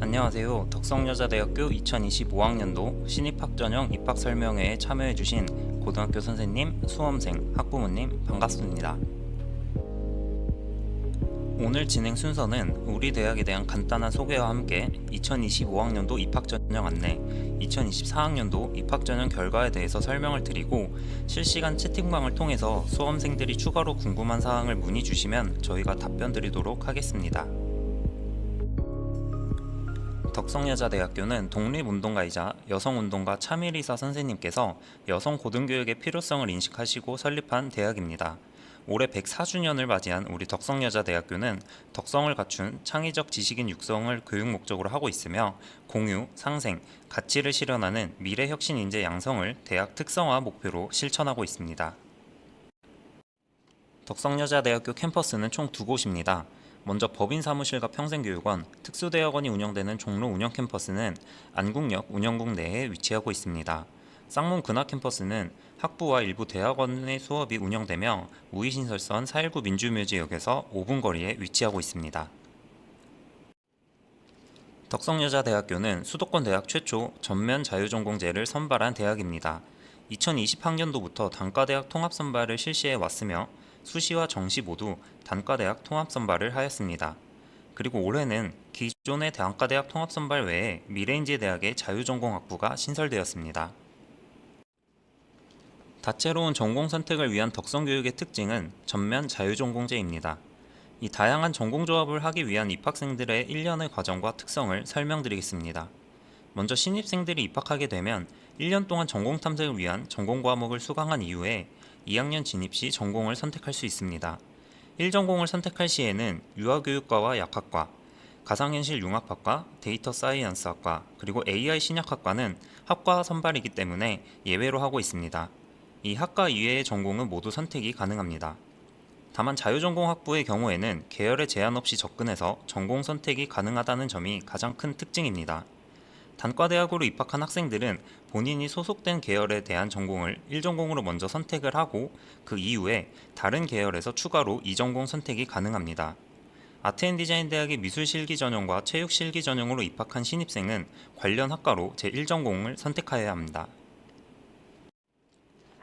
안녕하세요. 덕성여자대학교 2025학년도 신입학전형 입학설명회에 참여해주신 고등학교 선생님, 수험생, 학부모님 반갑습니다. 오늘 진행 순서는 우리 대학에 대한 간단한 소개와 함께 2025학년도 입학전형 안내, 2024학년도 입학전형 결과에 대해서 설명을 드리고 실시간 채팅방을 통해서 수험생들이 추가로 궁금한 사항을 문의 주시면 저희가 답변 드리도록 하겠습니다. 덕성여자대학교는 독립운동가이자 여성운동가 차밀이사 선생님께서 여성 고등교육의 필요성을 인식하시고 설립한 대학입니다. 올해 104주년을 맞이한 우리 덕성여자대학교는 덕성을 갖춘 창의적 지식인 육성을 교육 목적으로 하고 있으며 공유, 상생, 가치를 실현하는 미래혁신 인재 양성을 대학 특성화 목표로 실천하고 있습니다. 덕성여자대학교 캠퍼스는 총 2곳입니다. 먼저 법인사무실과 평생교육원, 특수대학원이 운영되는 종로 운영 캠퍼스는 안국역 운영국 내에 위치하고 있습니다. 쌍문 근학 캠퍼스는 학부와 일부 대학원의 수업이 운영되며 우이신설선 419 민주묘지역에서 5분 거리에 위치하고 있습니다. 덕성여자대학교는 수도권 대학 최초 전면 자유전공제를 선발한 대학입니다. 2020학년도부터 단과대학 통합선발을 실시해 왔으며 수시와 정시 모두 단과대학 통합선발을 하였습니다. 그리고 올해는 기존의 단과대학 통합선발 외에 미래인재대학의 자유전공학부가 신설되었습니다. 다채로운 전공 선택을 위한 덕성교육의 특징은 전면 자유전공제입니다. 이 다양한 전공조합을 하기 위한 입학생들의 1년의 과정과 특성을 설명드리겠습니다. 먼저 신입생들이 입학하게 되면 1년 동안 전공 탐색을 위한 전공 과목을 수강한 이후에 2학년 진입 시 전공을 선택할 수 있습니다. 1전공을 선택할 시에는 유아교육과와 약학과, 가상현실융합학과, 데이터 사이언스학과, 그리고 AI 신약학과는 학과 선발이기 때문에 예외로 하고 있습니다. 이 학과 이외의 전공은 모두 선택이 가능합니다. 다만 자유전공학부의 경우에는 계열에 제한 없이 접근해서 전공 선택이 가능하다는 점이 가장 큰 특징입니다. 단과대학으로 입학한 학생들은 본인이 소속된 계열에 대한 전공을 1전공으로 먼저 선택을 하고 그 이후에 다른 계열에서 추가로 2전공 선택이 가능합니다. 아트앤디자인대학의 미술실기 전형과 체육실기 전형으로 입학한 신입생은 관련 학과로 제1전공을 선택하여야 합니다.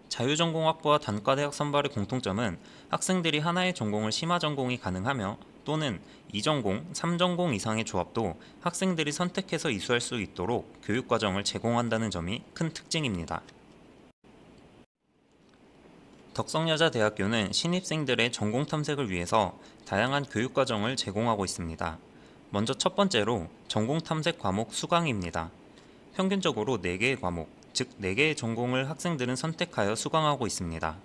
자유전공학부와 단과대학 선발의 공통점은 학생들이 하나의 전공을 심화전공이 가능하며 또는 2전공, 3전공 이상의 조합도 학생들이 선택해서 이수할 수 있도록 교육과정을 제공한다는 점이 큰 특징입니다. 덕성여자대학교는 신입생들의 전공 탐색을 위해서 다양한 교육과정을 제공하고 있습니다. 먼저 첫 번째로 전공 탐색 과목 수강입니다. 평균적으로 4개의 과목, 즉 4개의 전공을 학생들은 선택하여 수강하고 있습니다.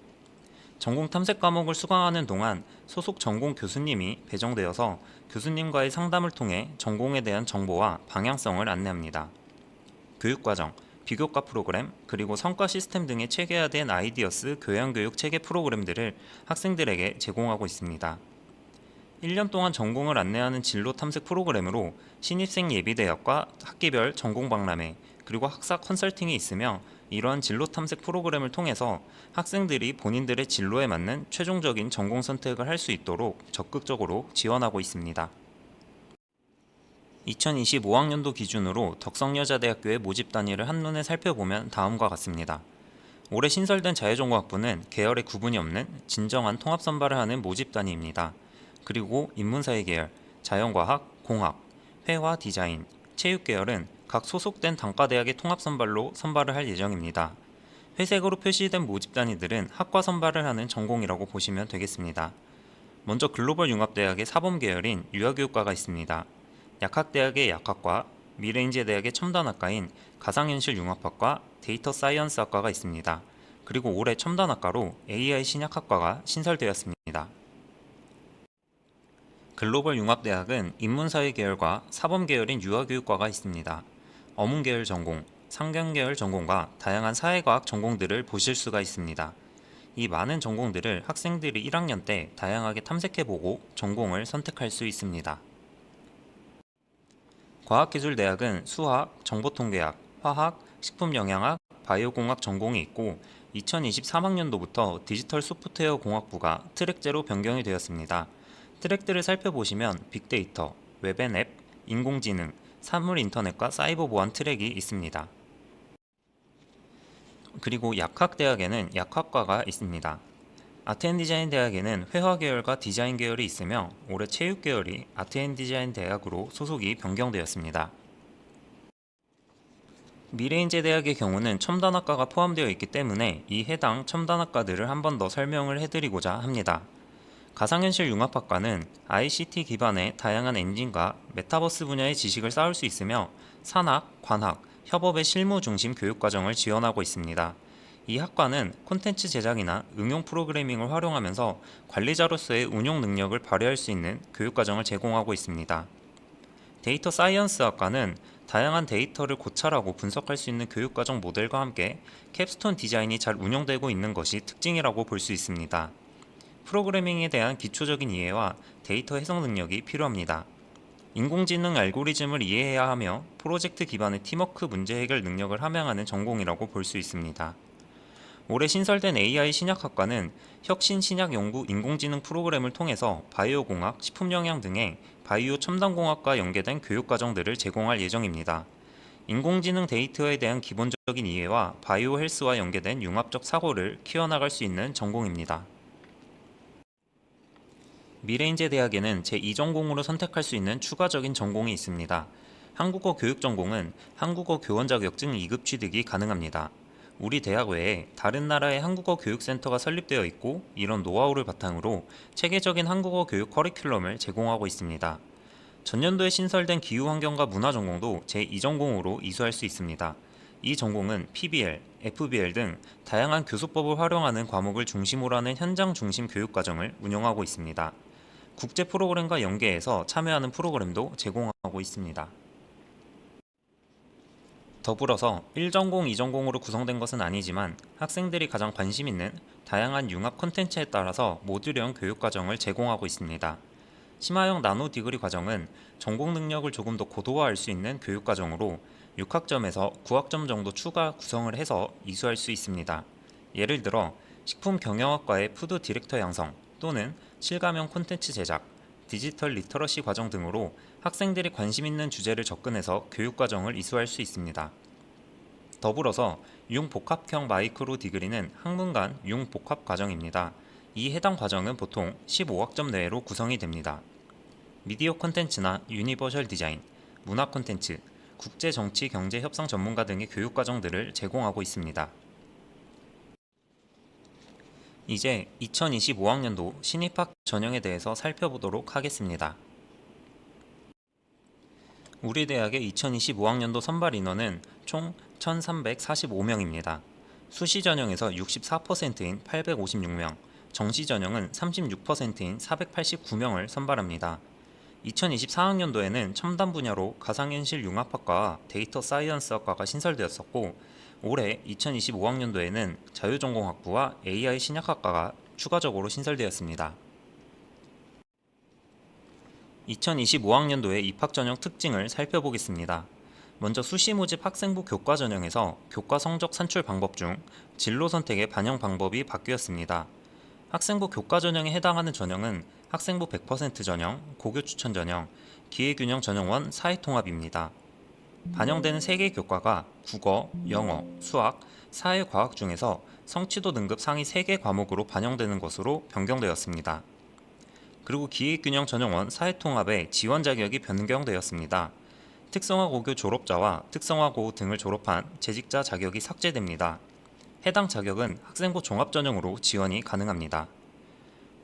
전공 탐색 과목을 수강하는 동안 소속 전공 교수님이 배정되어서 교수님과의 상담을 통해 전공에 대한 정보와 방향성을 안내합니다. 교육과정, 비교과 프로그램, 그리고 성과 시스템 등에 체계화된 아이디어스 교양교육 체계 프로그램들을 학생들에게 제공하고 있습니다. 1년 동안 전공을 안내하는 진로 탐색 프로그램으로 신입생 예비대학과 학기별 전공 박람회, 그리고 학사 컨설팅이 있으며 이러한 진로 탐색 프로그램을 통해서 학생들이 본인들의 진로에 맞는 최종적인 전공 선택을 할 수 있도록 적극적으로 지원하고 있습니다. 2025학년도 기준으로 덕성여자대학교의 모집 단위를 한눈에 살펴보면 다음과 같습니다. 올해 신설된 자유전공학부는 계열에 구분이 없는 진정한 통합선발을 하는 모집 단위입니다. 그리고 인문사회 계열, 자연과학, 공학, 회화 디자인, 체육 계열은 각 소속된 단과대학의 통합선발로 선발을 할 예정입니다. 회색으로 표시된 모집 단위들은 학과 선발을 하는 전공이라고 보시면 되겠습니다. 먼저 글로벌 융합대학의 사범 계열인 유아교육과가 있습니다. 약학대학의 약학과, 미래인재대학의 첨단학과인 가상현실융합학과, 데이터 사이언스학과가 있습니다. 그리고 올해 첨단학과로 AI 신약학과가 신설되었습니다. 글로벌 융합대학은 인문사회 계열과 사범 계열인 유아교육과가 있습니다. 어문계열 전공, 상경계열 전공과 다양한 사회과학 전공들을 보실 수가 있습니다. 이 많은 전공들을 학생들이 1학년 때 다양하게 탐색해보고 전공을 선택할 수 있습니다. 과학기술대학은 수학, 정보통계학, 화학, 식품영양학, 바이오공학 전공이 있고 2023학년도부터 디지털 소프트웨어 공학부가 트랙제로 변경이 되었습니다. 트랙들을 살펴보시면 빅데이터, 웹앤앱, 인공지능, 사물 인터넷과 사이버 보안 트랙이 있습니다. 그리고 약학대학에는 약학과가 있습니다. 아트앤디자인 대학에는 회화 계열과 디자인 계열이 있으며 올해 체육 계열이 아트앤디자인 대학으로 소속이 변경되었습니다. 미래인재대학의 경우는 첨단학과가 포함되어 있기 때문에 이 해당 첨단학과들을 한 번 더 설명을 해드리고자 합니다. 가상현실 융합학과는 ICT 기반의 다양한 엔진과 메타버스 분야의 지식을 쌓을 수 있으며 산학, 관학, 협업의 실무 중심 교육과정을 지원하고 있습니다. 이 학과는 콘텐츠 제작이나 응용 프로그래밍을 활용하면서 관리자로서의 운용 능력을 발휘할 수 있는 교육과정을 제공하고 있습니다. 데이터 사이언스 학과는 다양한 데이터를 고찰하고 분석할 수 있는 교육과정 모델과 함께 캡스톤 디자인이 잘 운영되고 있는 것이 특징이라고 볼 수 있습니다. 프로그래밍에 대한 기초적인 이해와 데이터 해석 능력이 필요합니다. 인공지능 알고리즘을 이해해야 하며 프로젝트 기반의 팀워크 문제 해결 능력을 함양하는 전공이라고 볼 수 있습니다. 올해 신설된 AI 신약학과는 혁신 신약 연구 인공지능 프로그램을 통해서 바이오공학, 식품영양 등의 바이오 첨단공학과 연계된 교육과정들을 제공할 예정입니다. 인공지능 데이터에 대한 기본적인 이해와 바이오 헬스와 연계된 융합적 사고를 키워나갈 수 있는 전공입니다. 미래인재대학에는 제2전공으로 선택할 수 있는 추가적인 전공이 있습니다. 한국어 교육 전공은 한국어 교원 자격증 2급 취득이 가능합니다. 우리 대학 외에 다른 나라의 한국어 교육센터가 설립되어 있고 이런 노하우를 바탕으로 체계적인 한국어 교육 커리큘럼을 제공하고 있습니다. 전년도에 신설된 기후환경과 문화 전공도 제2전공으로 이수할 수 있습니다. 이 전공은 PBL, FBL 등 다양한 교수법을 활용하는 과목을 중심으로 하는 현장 중심 교육과정을 운영하고 있습니다. 국제 프로그램과 연계해서 참여하는 프로그램도 제공하고 있습니다. 더불어서 1전공, 2전공으로 구성된 것은 아니지만 학생들이 가장 관심 있는 다양한 융합 콘텐츠에 따라서 모듈형 교육과정을 제공하고 있습니다. 심화형 나노 디그리 과정은 전공 능력을 조금 더 고도화할 수 있는 교육과정으로 6학점에서 9학점 정도 추가 구성을 해서 이수할 수 있습니다. 예를 들어 식품경영학과의 푸드 디렉터 양성 또는 실감형 콘텐츠 제작, 디지털 리터러시 과정 등으로 학생들이 관심 있는 주제를 접근해서 교육과정을 이수할 수 있습니다. 더불어서 융복합형 마이크로 디그리는 학문간 융복합 과정입니다. 이 해당 과정은 보통 15학점 내외로 구성이 됩니다. 미디어 콘텐츠나 유니버셜 디자인, 문화 콘텐츠, 국제 정치 경제 협상 전문가 등의 교육과정들을 제공하고 있습니다. 이제 2025학년도 신입학 전형에 대해서 살펴보도록 하겠습니다. 우리 대학의 2025학년도 선발 인원은 총 1,345명입니다. 수시 전형에서 64%인 856명, 정시 전형은 36%인 489명을 선발합니다. 2024학년도에는 첨단 분야로 가상현실 융합학과와 데이터 사이언스학과가 신설되었었고 올해 2025학년도에는 자유전공학부와 AI 신약학과가 추가적으로 신설되었습니다. 2025학년도의 입학전형 특징을 살펴보겠습니다. 먼저 수시 모집 학생부 교과 전형에서 교과 성적 산출 방법 중 진로 선택의 반영 방법이 바뀌었습니다. 학생부 교과 전형에 해당하는 전형은 학생부 100% 전형, 고교 추천 전형, 기회균형 전형원 사회통합입니다. 반영되는 3개 교과가 국어, 영어, 수학, 사회과학 중에서 성취도 등급 상위 3개 과목으로 반영되는 것으로 변경되었습니다. 그리고 기회균형 전형원 사회통합의 지원 자격이 변경되었습니다. 특성화 고교 졸업자와 특성화 고 등을 졸업한 재직자 자격이 삭제됩니다. 해당 자격은 학생부 종합전형으로 지원이 가능합니다.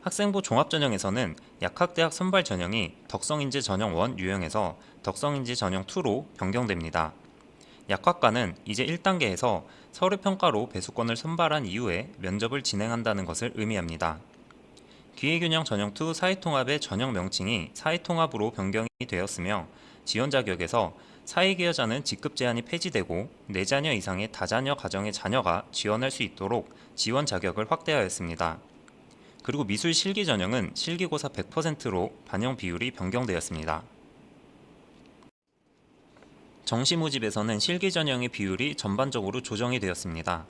학생부 종합전형에서는 약학대학 선발 전형이 덕성인재 전형 1 유형에서 덕성인재 전형 2로 변경됩니다. 약학과는 이제 1단계에서 서류평가로 배수권을 선발한 이후에 면접을 진행한다는 것을 의미합니다. 기회균형 전형 2 사회통합의 전형 명칭이 사회통합으로 변경이 되었으며 지원 자격에서 사회기여자는 직급 제한이 폐지되고 4자녀 이상의 다자녀 가정의 자녀가 지원할 수 있도록 지원 자격을 확대하였습니다. 그리고 미술 실기 전형은 실기고사 100%로 반영 비율이 변경되었습니다. 정시 모집에서는 실기 전형의 비율이 전반적으로 조정이 되었습니다.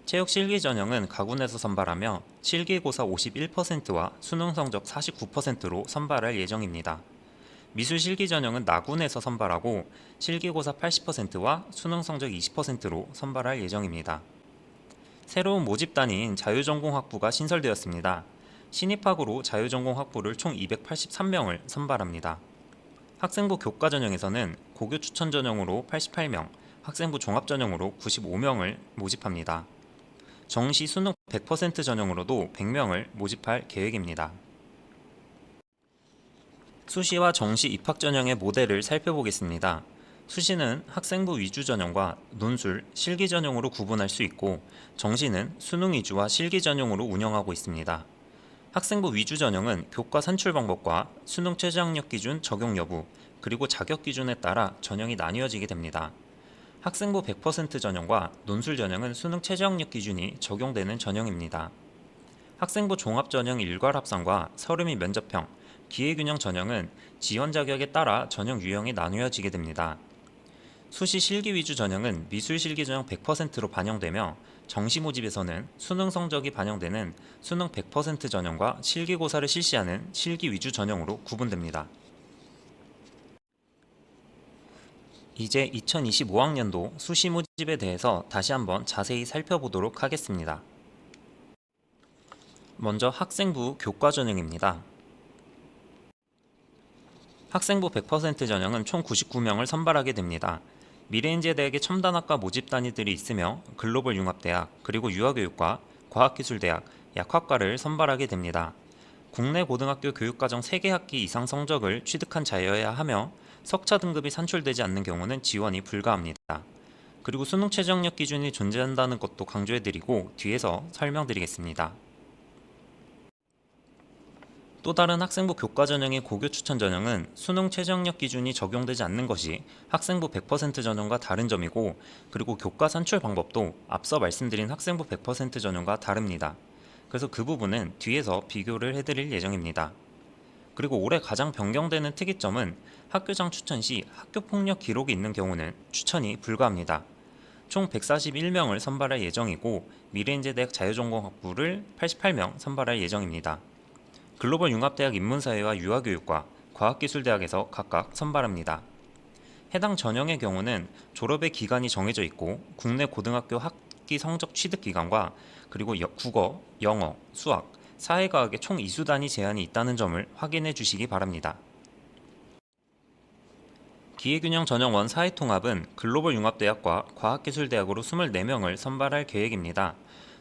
체육 실기 전형은 가군에서 선발하며 실기고사 51%와 수능 성적 49%로 선발할 예정입니다. 미술 실기 전형은 나군에서 선발하고 실기고사 80%와 수능 성적 20%로 선발할 예정입니다. 새로운 모집단인 자유전공학부가 신설되었습니다. 신입학으로 자유전공학부를 총 283명을 선발합니다. 학생부 교과 전형에서는 고교 추천 전형으로 88명, 학생부 종합 전형으로 95명을 모집합니다. 정시 수능 100% 전형으로도 100명을 모집할 계획입니다. 수시와 정시 입학 전형의 모델을 살펴보겠습니다. 수시는 학생부 위주 전형과 논술, 실기 전형으로 구분할 수 있고 정시는 수능 위주와 실기 전형으로 운영하고 있습니다. 학생부 위주 전형은 교과 산출 방법과 수능 최저학력 기준 적용 여부, 그리고 자격 기준에 따라 전형이 나뉘어지게 됩니다. 학생부 100% 전형과 논술 전형은 수능 최저학력 기준이 적용되는 전형입니다. 학생부 종합 전형 일괄 합산과 서류 및 면접형, 기회균형 전형은 지원 자격에 따라 전형 유형이 나뉘어지게 됩니다. 수시 실기 위주 전형은 미술 실기 전형 100%로 반영되며 정시 모집에서는 수능 성적이 반영되는 수능 100% 전형과 실기고사를 실시하는 실기 위주 전형으로 구분됩니다. 이제 2025학년도 수시 모집에 대해서 다시 한번 자세히 살펴보도록 하겠습니다. 먼저 학생부 교과 전형입니다. 학생부 100% 전형은 총 99명을 선발하게 됩니다. 미래인재대학의 첨단학과 모집 단위들이 있으며 글로벌 융합대학, 그리고 유아교육과, 과학기술대학, 약학과를 선발하게 됩니다. 국내 고등학교 교육과정 3개 학기 이상 성적을 취득한 자여야 하며 석차 등급이 산출되지 않는 경우는 지원이 불가합니다. 그리고 수능 최저학력 기준이 존재한다는 것도 강조해드리고 뒤에서 설명드리겠습니다. 또 다른 학생부 교과 전형의 고교 추천 전형은 수능 최저학력 기준이 적용되지 않는 것이 학생부 100% 전형과 다른 점이고, 그리고 교과 산출 방법도 앞서 말씀드린 학생부 100% 전형과 다릅니다. 그래서 그 부분은 뒤에서 비교를 해드릴 예정입니다. 그리고 올해 가장 변경되는 특이점은 학교장 추천 시 학교폭력 기록이 있는 경우는 추천이 불가합니다. 총 141명을 선발할 예정이고 미래인재대학 자유전공학부를 88명 선발할 예정입니다. 글로벌 융합대학 인문사회와 유아교육과, 과학기술대학에서 각각 선발합니다. 해당 전형의 경우는 졸업의 기간이 정해져 있고 국내 고등학교 학기 성적 취득 기간과 그리고 국어, 영어, 수학, 사회과학의 총 이수 단위 제한이 있다는 점을 확인해 주시기 바랍니다. 기회균형 전형 1 사회통합은 글로벌 융합대학과 과학기술대학으로 24명을 선발할 계획입니다.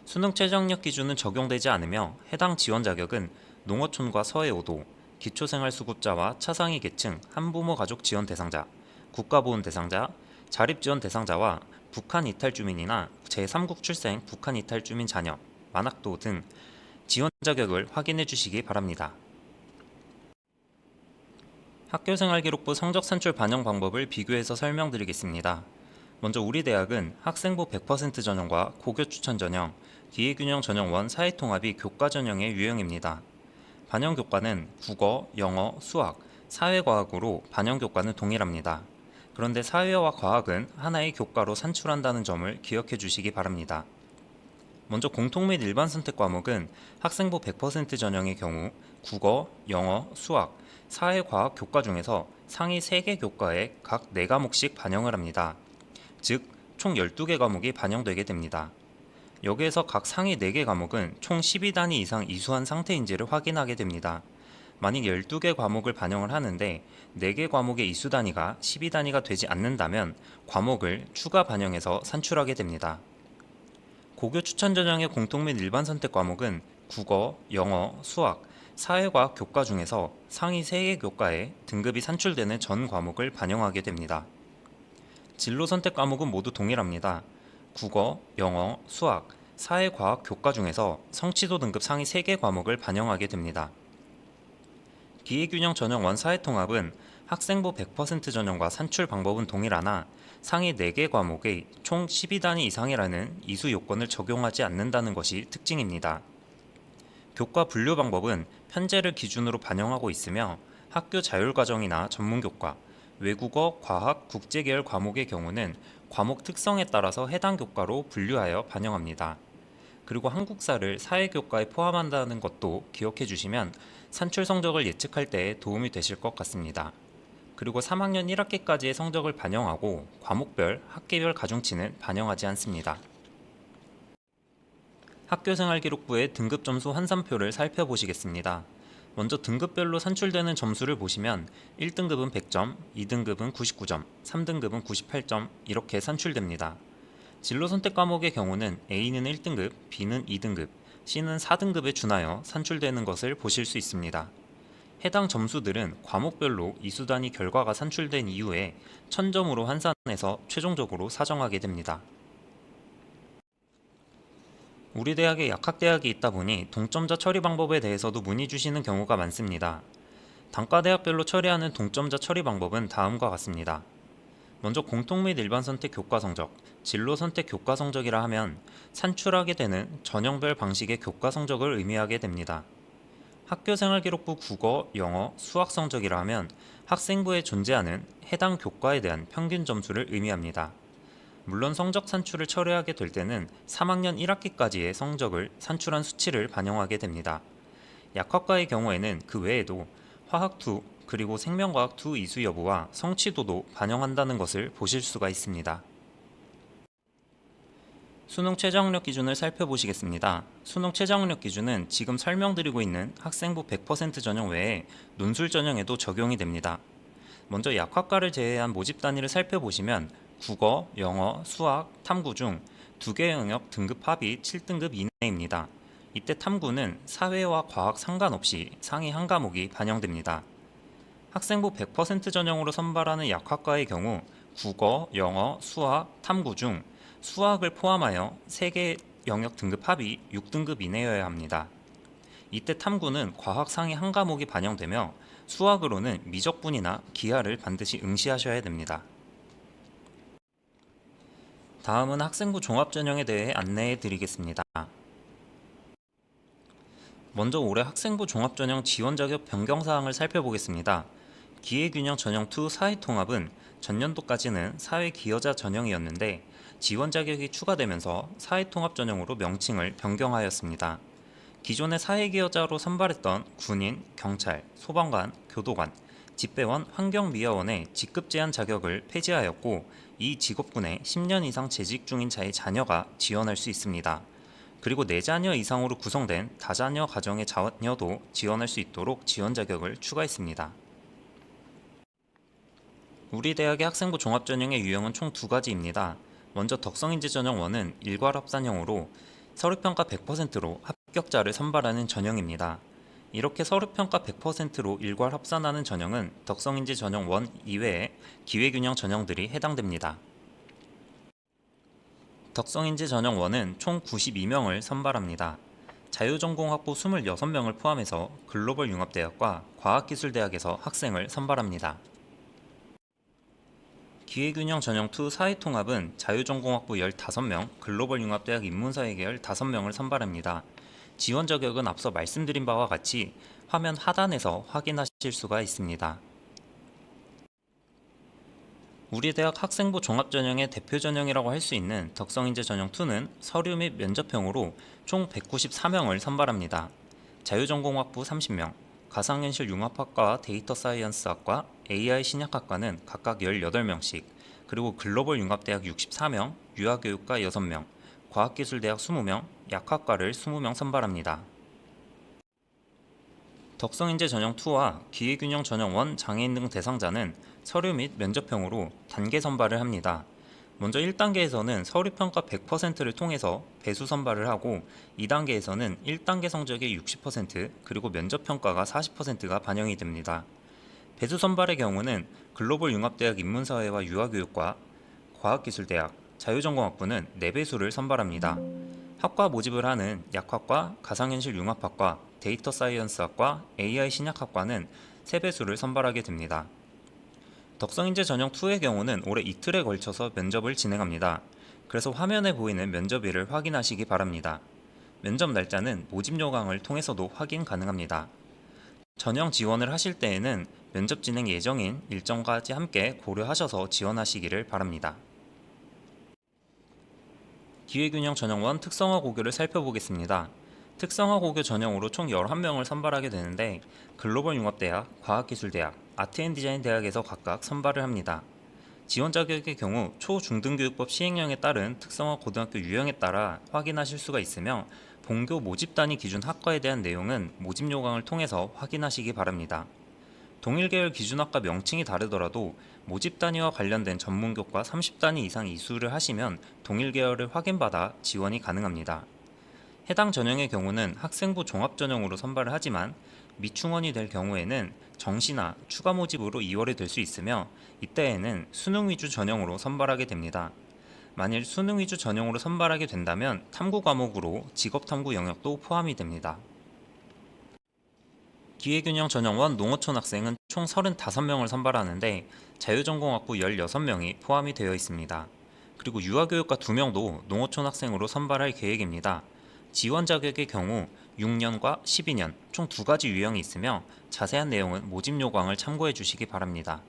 수능 최저학력 기준은 적용되지 않으며 해당 지원 자격은 농어촌과 서해오도, 기초생활수급자와 차상위 계층, 한부모 가족 지원 대상자, 국가보훈 대상자, 자립지원 대상자와 북한 이탈 주민이나 제3국 출생 북한 이탈 주민 자녀, 만학도 등 지원 자격을 확인해 주시기 바랍니다. 학교생활기록부 성적 산출 반영 방법을 비교해서 설명드리겠습니다. 먼저 우리 대학은 학생부 100% 전형과 고교 추천 전형, 기회균형 전형 1 사회통합이 교과 전형의 유형입니다. 반영 교과는 국어, 영어, 수학, 사회과학으로 반영 교과는 동일합니다. 그런데 사회와 과학은 하나의 교과로 산출한다는 점을 기억해 주시기 바랍니다. 먼저 공통 및 일반 선택 과목은 학생부 100% 전형의 경우 국어, 영어, 수학, 사회과학 교과 중에서 상위 3개 교과에 각 4과목씩 반영을 합니다. 즉, 총 12개 과목이 반영되게 됩니다. 여기에서 각 상위 4개 과목은 총 12단위 이상 이수한 상태인지를 확인하게 됩니다. 만약 12개 과목을 반영을 하는데 4개 과목의 이수 단위가 12단위가 되지 않는다면 과목을 추가 반영해서 산출하게 됩니다. 고교 추천 전형의 공통 및 일반 선택 과목은 국어, 영어, 수학, 사회과학 교과 중에서 상위 3개 교과에 등급이 산출되는 전 과목을 반영하게 됩니다. 진로 선택 과목은 모두 동일합니다. 국어, 영어, 수학, 사회과학 교과 중에서 성취도 등급 상위 3개 과목을 반영하게 됩니다. 기회균형 전형 1 사회통합은 학생부 100% 전형과 산출 방법은 동일하나 상위 4개 과목의 총 12단위 이상이라는 이수 요건을 적용하지 않는다는 것이 특징입니다. 교과 분류 방법은 편제를 기준으로 반영하고 있으며 학교 자율과정이나 전문교과, 외국어, 과학, 국제계열 과목의 경우는 과목 특성에 따라서 해당 교과로 분류하여 반영합니다. 그리고 한국사를 사회교과에 포함한다는 것도 기억해 주시면 산출 성적을 예측할 때 도움이 되실 것 같습니다. 그리고 3학년 1학기까지의 성적을 반영하고 과목별, 학기별 가중치는 반영하지 않습니다. 학교생활기록부의 등급점수 환산표를 살펴보시겠습니다. 먼저 등급별로 산출되는 점수를 보시면 1등급은 100점, 2등급은 99점, 3등급은 98점 이렇게 산출됩니다. 진로 선택 과목의 경우는 A는 1등급, B는 2등급, C는 4등급에 준하여 산출되는 것을 보실 수 있습니다. 해당 점수들은 과목별로 이수단위 결과가 산출된 이후에 1000점으로 환산해서 최종적으로 사정하게 됩니다. 우리 대학에 약학대학이 있다 보니 동점자 처리 방법에 대해서도 문의 주시는 경우가 많습니다. 단과대학별로 처리하는 동점자 처리 방법은 다음과 같습니다. 먼저 공통 및 일반 선택 교과 성적, 진로 선택 교과 성적이라 하면 산출하게 되는 전형별 방식의 교과 성적을 의미하게 됩니다. 학교생활기록부 국어, 영어, 수학 성적이라 하면 학생부에 존재하는 해당 교과에 대한 평균 점수를 의미합니다. 물론 성적 산출을 처리하게 될 때는 3학년 1학기까지의 성적을 산출한 수치를 반영하게 됩니다. 약학과의 경우에는 그 외에도 화학2 그리고 생명과학2 이수 여부와 성취도도 반영한다는 것을 보실 수가 있습니다. 수능 최저학력 기준을 살펴보시겠습니다. 수능 최저학력 기준은 지금 설명드리고 있는 학생부 100% 전형 외에 논술 전형에도 적용이 됩니다. 먼저 약학과를 제외한 모집 단위를 살펴보시면 국어, 영어, 수학, 탐구 중 2개 영역 등급 합이 7등급 이내입니다. 이때 탐구는 사회와 과학 상관없이 상위 한 과목이 반영됩니다. 학생부 100% 전형으로 선발하는 약학과의 경우 국어, 영어, 수학, 탐구 중 수학을 포함하여 3개 영역 등급 합이 6등급 이내여야 합니다. 이때 탐구는 과학 상위 한 과목이 반영되며 수학으로는 미적분이나 기하를 반드시 응시하셔야 됩니다. 다음은 학생부 종합전형에 대해 안내해 드리겠습니다. 먼저 올해 학생부 종합전형 지원 자격 변경사항을 살펴보겠습니다. 기회균형 전형2 사회통합은 전년도까지는 사회기여자 전형이었는데 지원 자격이 추가되면서 사회통합 전형으로 명칭을 변경하였습니다. 기존의 사회기여자로 선발했던 군인, 경찰, 소방관, 교도관, 집배원, 환경미화원의 직급 제한 자격을 폐지하였고 이 직업군에 10년 이상 재직 중인 자의 자녀가 지원할 수 있습니다. 그리고 4자녀 이상으로 구성된 다자녀 가정의 자녀도 지원할 수 있도록 지원 자격을 추가했습니다. 우리 대학의 학생부 종합전형의 유형은 총 2가지입니다. 먼저 덕성인재 전형 1은 일괄합산형으로 서류평가 100%로 합격자를 선발하는 전형입니다. 이렇게 서류평가 100%로 일괄 합산하는 전형은 덕성인재 전형 1 이외에 기회균형 전형들이 해당됩니다. 덕성인재 전형 1은 총 92명을 선발합니다. 자유전공학부 26명을 포함해서 글로벌 융합대학과 과학기술대학에서 학생을 선발합니다. 기회균형 전형2 사회통합은 자유전공학부 15명, 글로벌 융합대학 인문사회 계열 5명을 선발합니다. 지원 자격은 앞서 말씀드린 바와 같이 화면 하단에서 확인하실 수가 있습니다. 우리 대학 학생부 종합전형의 대표 전형이라고 할 수 있는 덕성인재 전형2는 서류 및 면접형으로 총 194명을 선발합니다. 자유전공학부 30명, 가상현실 융합학과와 데이터 사이언스학과, AI 신약학과는 각각 18명씩, 그리고 글로벌 융합대학 64명, 유아교육과 6명, 과학기술대학 20명, 약학과를 20명 선발합니다. 덕성인재 전형2와 기회균형 전형 1 장애인 등 대상자는 서류 및 면접형으로 단계 선발을 합니다. 먼저 1단계에서는 서류평가 100%를 통해서 배수 선발을 하고 2단계에서는 1단계 성적의 60% 그리고 면접평가가 40%가 반영이 됩니다. 배수 선발의 경우는 글로벌 융합대학 인문사회와 유아교육과 과학기술대학, 자유전공학부는 4배수를 선발합니다. 학과 모집을 하는 약학과, 가상현실 융합학과, 데이터 사이언스학과, AI 신약학과는 3배수를 선발하게 됩니다. 덕성인재 전형2의 경우는 올해 이틀에 걸쳐서 면접을 진행합니다. 그래서 화면에 보이는 면접일을 확인하시기 바랍니다. 면접 날짜는 모집 요강을 통해서도 확인 가능합니다. 전형 지원을 하실 때에는 면접 진행 예정인 일정까지 함께 고려하셔서 지원하시기를 바랍니다. 기회균형 전형 1 특성화 고교를 살펴보겠습니다. 특성화 고교 전형으로 총 11명을 선발하게 되는데 글로벌 융합대학, 과학기술대학, 아트앤디자인대학에서 각각 선발을 합니다. 지원 자격의 경우 초중등교육법 시행령에 따른 특성화 고등학교 유형에 따라 확인하실 수가 있으며 본교 모집 단위 기준 학과에 대한 내용은 모집 요강을 통해서 확인하시기 바랍니다. 동일 계열 기준 학과 명칭이 다르더라도 모집 단위와 관련된 전문교과 30단위 이상 이수를 하시면 동일 계열을 확인받아 지원이 가능합니다. 해당 전형의 경우는 학생부 종합 전형으로 선발을 하지만 미충원이 될 경우에는 정시나 추가 모집으로 이월이 될 수 있으며 이때에는 수능 위주 전형으로 선발하게 됩니다. 만일 수능 위주 전형으로 선발하게 된다면 탐구 과목으로 직업탐구 영역도 포함이 됩니다. 기회균형 전형원 농어촌 학생은 총 35명을 선발하는데 자유전공학부 16명이 포함이 되어 있습니다. 그리고 유아교육과 2명도 농어촌 학생으로 선발할 계획입니다. 지원 자격의 경우 6년과 12년 총 2가지 유형이 있으며 자세한 내용은 모집 요강을 참고해 주시기 바랍니다.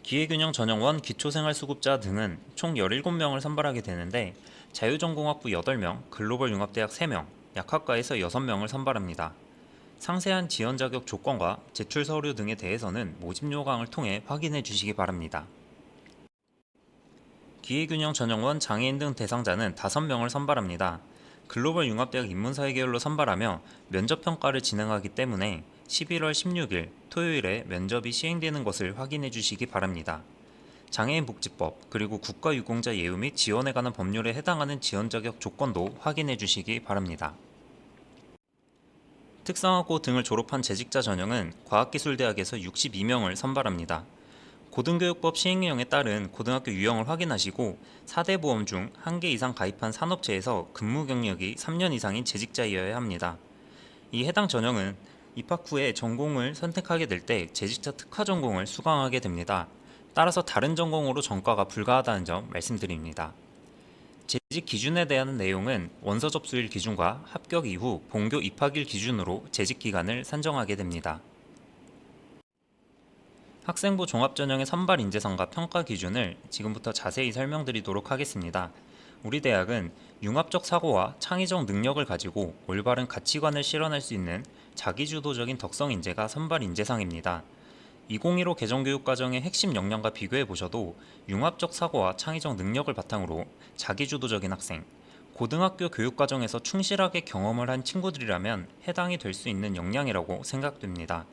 기회균형 전형원 기초생활수급자 등은 총 17명을 선발하게 되는데 자유전공학부 8명, 글로벌융합대학 3명, 약학과에서 6명을 선발합니다. 상세한 지원 자격 조건과 제출 서류 등에 대해서는 모집 요강을 통해 확인해 주시기 바랍니다. 기회균형 전형원 장애인 등 대상자는 5명을 선발합니다. 글로벌 융합대학 인문사회 계열로 선발하며 면접평가를 진행하기 때문에 11월 16일 토요일에 면접이 시행되는 것을 확인해 주시기 바랍니다. 장애인복지법 그리고 국가유공자 예우 및 지원에 관한 법률에 해당하는 지원 자격 조건도 확인해 주시기 바랍니다. 특성화고 등을 졸업한 재직자 전형은 과학기술대학에서 62명을 선발합니다. 고등교육법 시행령에 따른 고등학교 유형을 확인하시고 4대 보험 중 1개 이상 가입한 산업체에서 근무 경력이 3년 이상인 재직자이어야 합니다. 이 해당 전형은 입학 후에 전공을 선택하게 될 때 재직자 특화 전공을 수강하게 됩니다. 따라서 다른 전공으로 전과가 불가하다는 점 말씀드립니다. 재직 기준에 대한 내용은 원서 접수일 기준과 합격 이후 본교 입학일 기준으로 재직 기간을 산정하게 됩니다. 학생부 종합전형의 선발 인재상과 평가 기준을 지금부터 자세히 설명드리도록 하겠습니다. 우리 대학은 융합적 사고와 창의적 능력을 가지고 올바른 가치관을 실현할 수 있는 자기주도적인 덕성 인재가 선발 인재상입니다. 2015 개정교육과정의 핵심 역량과 비교해 보셔도 융합적 사고와 창의적 능력을 바탕으로 자기주도적인 학생, 고등학교 교육과정에서 충실하게 경험을 한 친구들이라면 해당이 될 수 있는 역량이라고 생각됩니다.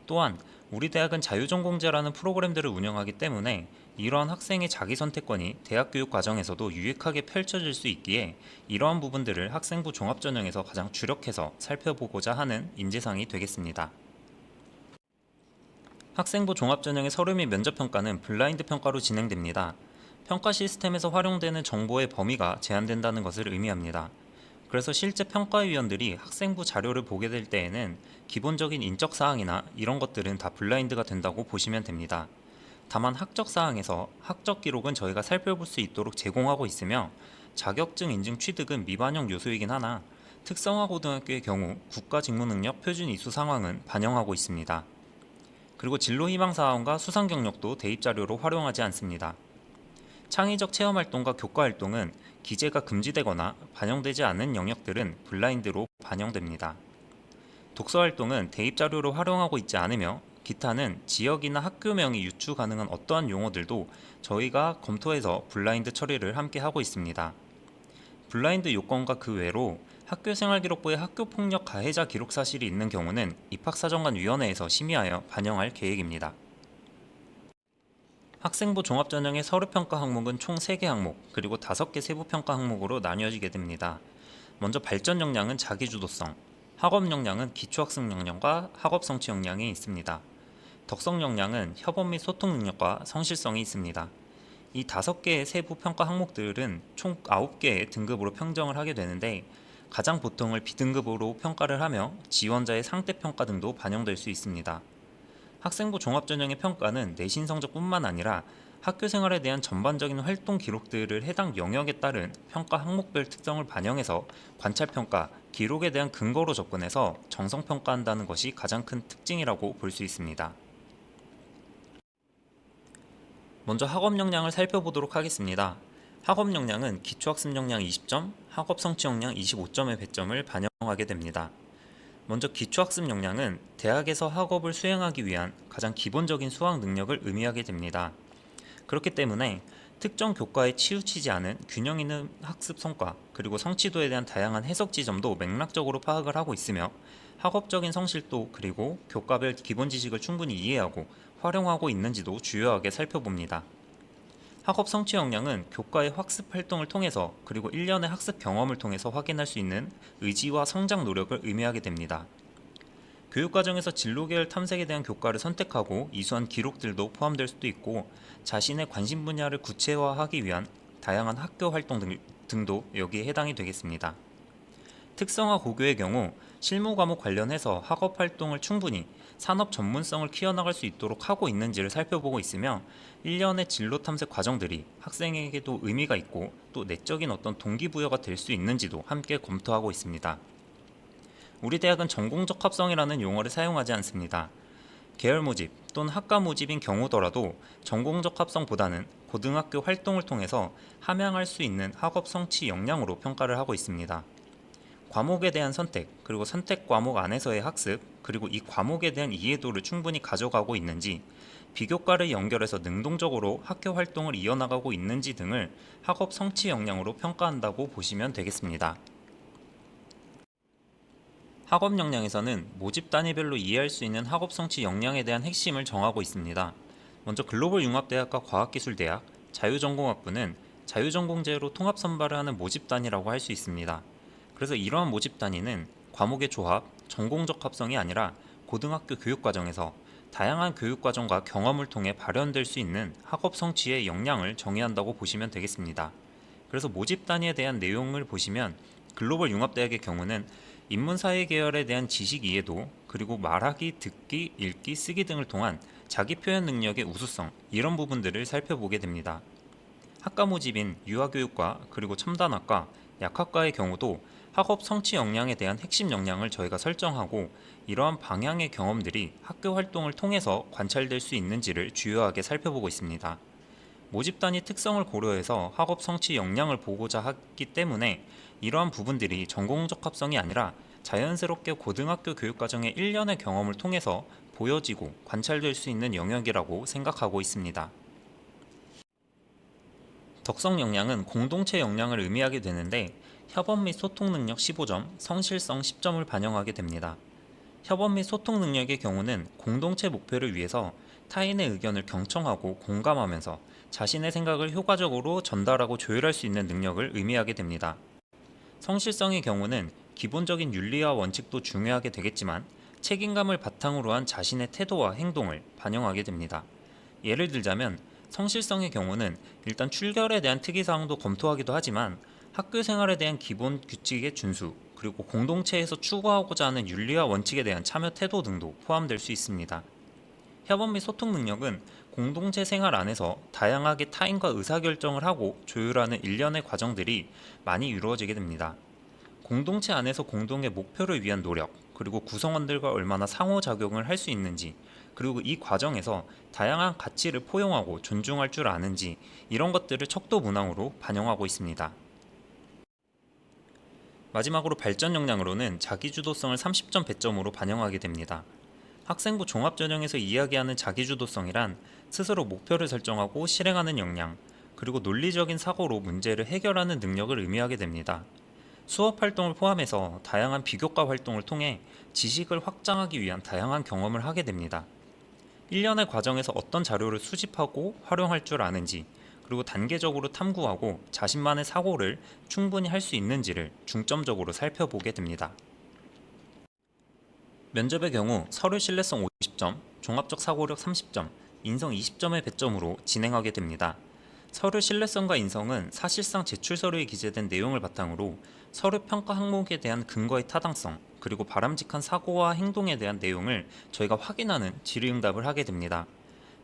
또한 우리 대학은 자유전공제라는 프로그램들을 운영하기 때문에 이러한 학생의 자기선택권이 대학교육 과정에서도 유익하게 펼쳐질 수 있기에 이러한 부분들을 학생부 종합전형에서 가장 주력해서 살펴보고자 하는 인재상이 되겠습니다. 학생부 종합전형의 서류 및 면접평가는 블라인드 평가로 진행됩니다. 평가 시스템에서 활용되는 정보의 범위가 제한된다는 것을 의미합니다. 그래서 실제 평가위원들이 학생부 자료를 보게 될 때에는 기본적인 인적사항이나 이런 것들은 다 블라인드가 된다고 보시면 됩니다. 다만 학적사항에서 학적 기록은 저희가 살펴볼 수 있도록 제공하고 있으며 자격증 인증 취득은 미반영 요소이긴 하나 특성화 고등학교의 경우 국가직무능력 표준 이수 상황은 반영하고 있습니다. 그리고 진로희망사항과 수상경력도 대입자료로 활용하지 않습니다. 창의적 체험활동과 교과활동은 기재가 금지되거나 반영되지 않은 영역들은 블라인드로 반영됩니다. 독서활동은 대입자료로 활용하고 있지 않으며 기타는 지역이나 학교명이 유추 가능한 어떠한 용어들도 저희가 검토해서 블라인드 처리를 함께 하고 있습니다. 블라인드 요건과 그 외로 학교생활기록부에 학교폭력 가해자 기록 사실이 있는 경우는 입학사정관위원회에서 심의하여 반영할 계획입니다. 학생부 종합전형의 서류평가 항목은 총 3개 항목, 그리고 5개 세부평가 항목으로 나뉘어지게 됩니다. 먼저 발전 역량은 자기주도성, 학업 역량은 기초학습 역량과 학업 성취 역량이 있습니다. 덕성 역량은 협업 및 소통 능력과 성실성이 있습니다. 이 5개의 세부 평가 항목들은 총 9개의 등급으로 평정을 하게 되는데 가장 보통을 B등급으로 평가를 하며 지원자의 상대평가 등도 반영될 수 있습니다. 학생부 종합전형의 평가는 내신 성적뿐만 아니라 학교생활에 대한 전반적인 활동 기록들을 해당 영역에 따른 평가 항목별 특성을 반영해서 관찰평가, 기록에 대한 근거로 접근해서 정성평가한다는 것이 가장 큰 특징이라고 볼 수 있습니다. 먼저 학업 역량을 살펴보도록 하겠습니다. 학업 역량은 기초학습 역량 20점, 학업 성취 역량 25점의 배점을 반영하게 됩니다. 먼저 기초학습 역량은 대학에서 학업을 수행하기 위한 가장 기본적인 수학 능력을 의미하게 됩니다. 그렇기 때문에 특정 교과에 치우치지 않은 균형 있는 학습 성과 그리고 성취도에 대한 다양한 해석 지점도 맥락적으로 파악을 하고 있으며 학업적인 성실도 그리고 교과별 기본 지식을 충분히 이해하고 활용하고 있는지도 주요하게 살펴봅니다. 학업 성취 역량은 교과의 학습 활동을 통해서 그리고 1년의 학습 경험을 통해서 확인할 수 있는 의지와 성장 노력을 의미하게 됩니다. 교육과정에서 진로계열 탐색에 대한 교과를 선택하고 이수한 기록들도 포함될 수도 있고 자신의 관심 분야를 구체화하기 위한 다양한 학교 활동 등도 여기에 해당이 되겠습니다. 특성화 고교의 경우 실무 과목 관련해서 학업 활동을 충분히 산업 전문성을 키워나갈 수 있도록 하고 있는지를 살펴보고 있으며 1년의 진로 탐색 과정들이 학생에게도 의미가 있고 또 내적인 어떤 동기부여가 될 수 있는지도 함께 검토하고 있습니다. 우리 대학은 전공적 합성이라는 용어를 사용하지 않습니다. 계열 모집 또는 학과 모집인 경우더라도 전공적 합성보다는 고등학교 활동을 통해서 함양할 수 있는 학업 성취 역량으로 평가를 하고 있습니다. 과목에 대한 선택, 그리고 선택 과목 안에서의 학습, 그리고 이 과목에 대한 이해도를 충분히 가져가고 있는지, 비교과를 연결해서 능동적으로 학교 활동을 이어나가고 있는지 등을 학업 성취 역량으로 평가한다고 보시면 되겠습니다. 학업 역량에서는 모집 단위별로 이해할 수 있는 학업 성취 역량에 대한 핵심을 정하고 있습니다. 먼저 글로벌 융합대학과 과학기술대학, 자유전공학부는 자유전공제로 통합 선발을 하는 모집 단위라고 할 수 있습니다. 그래서 이러한 모집 단위는 과목의 조합, 전공적 합성이 아니라 고등학교 교육과정에서 다양한 교육과정과 경험을 통해 발현될 수 있는 학업 성취의 역량을 정의한다고 보시면 되겠습니다. 그래서 모집 단위에 대한 내용을 보시면 글로벌 융합대학의 경우는 인문사회 계열에 대한 지식 이해도 그리고 말하기, 듣기, 읽기, 쓰기 등을 통한 자기 표현 능력의 우수성 이런 부분들을 살펴보게 됩니다. 학과 모집인 유아교육과 그리고 첨단학과, 약학과의 경우도 학업 성취 역량에 대한 핵심 역량을 저희가 설정하고 이러한 방향의 경험들이 학교 활동을 통해서 관찰될 수 있는지를 주요하게 살펴보고 있습니다. 모집 단위 특성을 고려해서 학업 성취 역량을 보고자 하기 때문에 이러한 부분들이 전공적 합성이 아니라 자연스럽게 고등학교 교육과정의 1년의 경험을 통해서 보여지고 관찰될 수 있는 영역이라고 생각하고 있습니다. 덕성 역량은 공동체 역량을 의미하게 되는데 협업 및 소통 능력 15점, 성실성 10점을 반영하게 됩니다. 협업 및 소통 능력의 경우는 공동체 목표를 위해서 타인의 의견을 경청하고 공감하면서 자신의 생각을 효과적으로 전달하고 조율할 수 있는 능력을 의미하게 됩니다. 성실성의 경우는 기본적인 윤리와 원칙도 중요하게 되겠지만 책임감을 바탕으로 한 자신의 태도와 행동을 반영하게 됩니다. 예를 들자면 성실성의 경우는 일단 출결에 대한 특이사항도 검토하기도 하지만 학교 생활에 대한 기본 규칙의 준수, 그리고 공동체에서 추구하고자 하는 윤리와 원칙에 대한 참여 태도 등도 포함될 수 있습니다. 협업 및 소통 능력은 공동체 생활 안에서 다양하게 타인과 의사결정을 하고 조율하는 일련의 과정들이 많이 이루어지게 됩니다. 공동체 안에서 공동의 목표를 위한 노력, 그리고 구성원들과 얼마나 상호작용을 할 수 있는지, 그리고 이 과정에서 다양한 가치를 포용하고 존중할 줄 아는지 이런 것들을 척도문항으로 반영하고 있습니다. 마지막으로 발전 역량으로는 자기주도성을 30점 배점으로 반영하게 됩니다. 학생부 종합전형에서 이야기하는 자기주도성이란 스스로 목표를 설정하고 실행하는 역량, 그리고 논리적인 사고로 문제를 해결하는 능력을 의미하게 됩니다. 수업 활동을 포함해서 다양한 비교과 활동을 통해 지식을 확장하기 위한 다양한 경험을 하게 됩니다. 1년의 과정에서 어떤 자료를 수집하고 활용할 줄 아는지, 그리고 단계적으로 탐구하고 자신만의 사고를 충분히 할 수 있는지를 중점적으로 살펴보게 됩니다. 면접의 경우 서류 신뢰성 50점, 종합적 사고력 30점, 인성 20점의 배점으로 진행하게 됩니다. 서류 신뢰성과 인성은 사실상 제출 서류에 기재된 내용을 바탕으로 서류 평가 항목에 대한 근거의 타당성, 그리고 바람직한 사고와 행동에 대한 내용을 저희가 확인하는 질의응답을 하게 됩니다.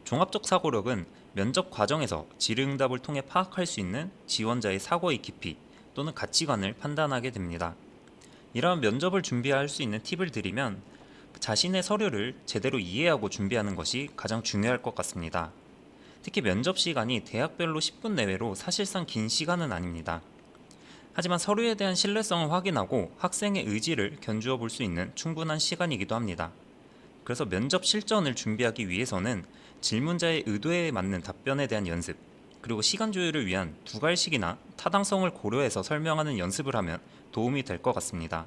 종합적 사고력은 면접 과정에서 질의응답을 통해 파악할 수 있는 지원자의 사고의 깊이 또는 가치관을 판단하게 됩니다. 이러한 면접을 준비할 수 있는 팁을 드리면 자신의 서류를 제대로 이해하고 준비하는 것이 가장 중요할 것 같습니다. 특히 면접 시간이 대학별로 10분 내외로 사실상 긴 시간은 아닙니다. 하지만 서류에 대한 신뢰성을 확인하고 학생의 의지를 견주어 볼 수 있는 충분한 시간이기도 합니다. 그래서 면접 실전을 준비하기 위해서는 질문자의 의도에 맞는 답변에 대한 연습, 그리고 시간 조율을 위한 두갈식이나 타당성을 고려해서 설명하는 연습을 하면 도움이 될 것 같습니다.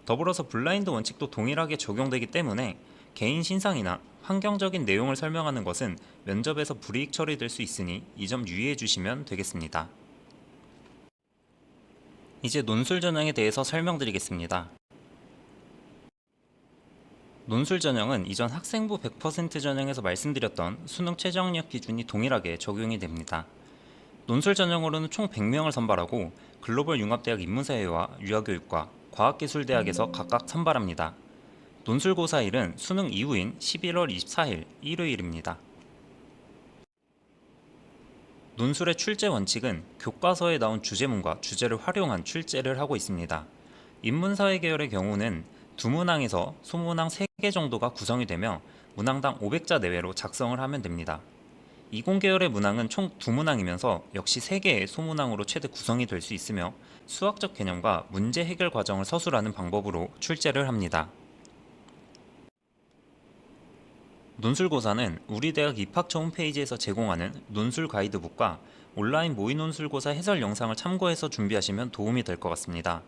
더불어서 블라인드 원칙도 동일하게 적용되기 때문에 개인 신상이나 환경적인 내용을 설명하는 것은 면접에서 불이익 처리될 수 있으니 이 점 유의해 주시면 되겠습니다. 이제 논술 전형에 대해서 설명드리겠습니다. 논술 전형은 이전 학생부 100% 전형에서 말씀드렸던 수능 최저학력 기준이 동일하게 적용이 됩니다. 논술 전형으로는 총 100명을 선발하고 글로벌 융합대학 인문사회와 유아교육과 과학기술대학에서 각각 선발합니다. 논술 고사일은 수능 이후인 11월 24일 일요일입니다. 논술의 출제 원칙은 교과서에 나온 주제문과 주제를 활용한 출제를 하고 있습니다. 인문사회 계열의 경우는 두 문항에서 소문항 3개 정도가 구성이 되며 문항당 500자 내외로 작성을 하면 됩니다. 이공계열의 문항은 총 2문항이면서 역시 3개의 소문항으로 최대 구성이 될 수 있으며 수학적 개념과 문제 해결 과정을 서술하는 방법으로 출제를 합니다. 논술고사는 우리 대학 입학처 홈페이지에서 제공하는 논술 가이드북과 온라인 모의논술고사 해설 영상을 참고해서 준비하시면 도움이 될 것 같습니다.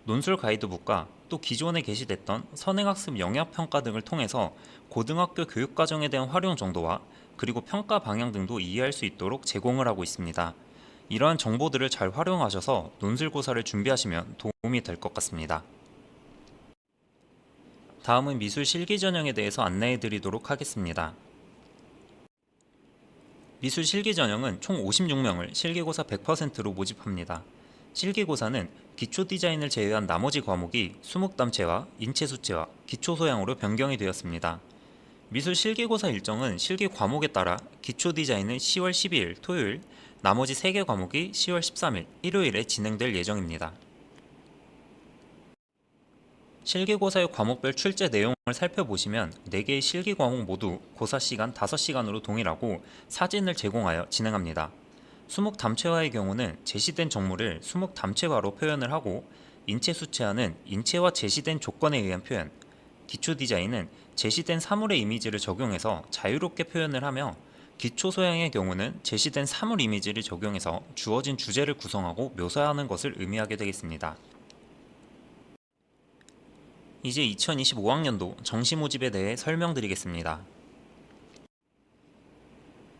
논술 가이드북과 또 기존에 게시됐던 선행학습 영역평가 등을 통해서 고등학교 교육과정에 대한 활용 정도와 그리고 평가 방향 등도 이해할 수 있도록 제공을 하고 있습니다. 이러한 정보들을 잘 활용하셔서 논술고사를 준비하시면 도움이 될 것 같습니다. 다음은 미술 실기 전형에 대해서 안내해 드리도록 하겠습니다. 미술 실기 전형은 총 56명을 실기고사 100%로 모집합니다. 실기고사는 기초 디자인을 제외한 나머지 과목이 수묵담체와 인체수체와 기초소양으로 변경이 되었습니다. 미술 실기고사 일정은 실기 과목에 따라 기초 디자인은 10월 12일 토요일, 나머지 3개 과목이 10월 13일 일요일에 진행될 예정입니다. 실기고사의 과목별 출제 내용을 살펴보시면 4개의 실기 과목 모두 고사 시간 5시간으로 동일하고 사진을 제공하여 진행합니다. 수묵 담체화의 경우는 제시된 정물을 수묵 담체화로 표현을 하고 인체수체화는 인체와 제시된 조건에 의한 표현, 기초 디자인은 제시된 사물의 이미지를 적용해서 자유롭게 표현을 하며 기초소양의 경우는 제시된 사물 이미지를 적용해서 주어진 주제를 구성하고 묘사하는 것을 의미하게 되겠습니다. 이제 2025학년도 정시 모집에 대해 설명드리겠습니다.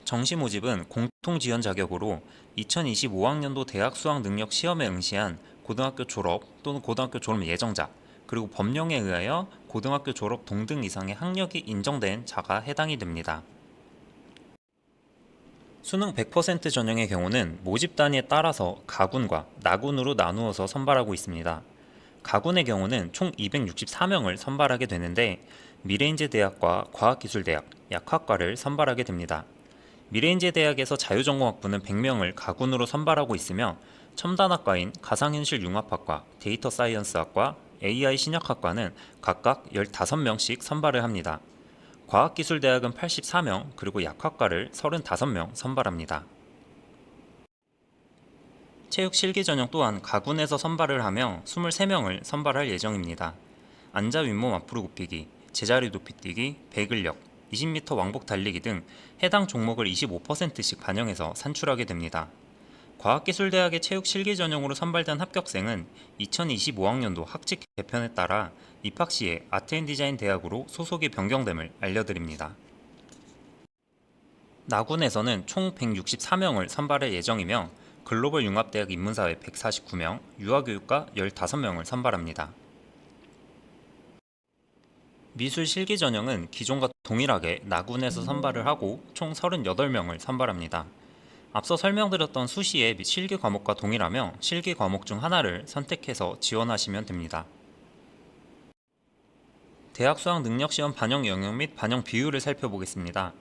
정시 모집은 공통 지원 자격으로 2025학년도 대학 수학 능력 시험에 응시한 고등학교 졸업 또는 고등학교 졸업 예정자, 그리고 법령에 의하여 고등학교 졸업 동등 이상의 학력이 인정된 자가 해당이 됩니다. 수능 100% 전형의 경우는 모집 단위에 따라서 가군과 나군으로 나누어서 선발하고 있습니다. 가군의 경우는 총 264명을 선발하게 되는데 미래인재대학과 과학기술대학, 약학과를 선발하게 됩니다. 미래인재대학에서 자유전공학부는 100명을 가군으로 선발하고 있으며 첨단학과인 가상현실융합학과, 데이터사이언스학과, AI 신약학과는 각각 15명씩 선발을 합니다. 과학기술대학은 84명, 그리고 약학과를 35명 선발합니다. 체육실기 전형 또한 가군에서 선발을 하며 23명을 선발할 예정입니다. 앉아 윗몸 앞으로 굽히기, 제자리 높이뛰기, 배근력, 20m 왕복 달리기 등 해당 종목을 25%씩 반영해서 산출하게 됩니다. 과학기술대학의 체육실기 전형으로 선발된 합격생은 2025학년도 학칙 개편에 따라 입학 시에 아트앤디자인 대학으로 소속이 변경됨을 알려드립니다. 나군에서는 총 164명을 선발할 예정이며 글로벌 융합대학 인문사회 149명, 유아교육과 15명을 선발합니다. 미술 실기 전형은 기존과 동일하게 나군에서 선발을 하고 총 38명을 선발합니다. 앞서 설명드렸던 수시의 실기 과목과 동일하며 실기 과목 중 하나를 선택해서 지원하시면 됩니다. 대학 수학 능력시험 반영 영역 및 반영 비율을 살펴보겠습니다.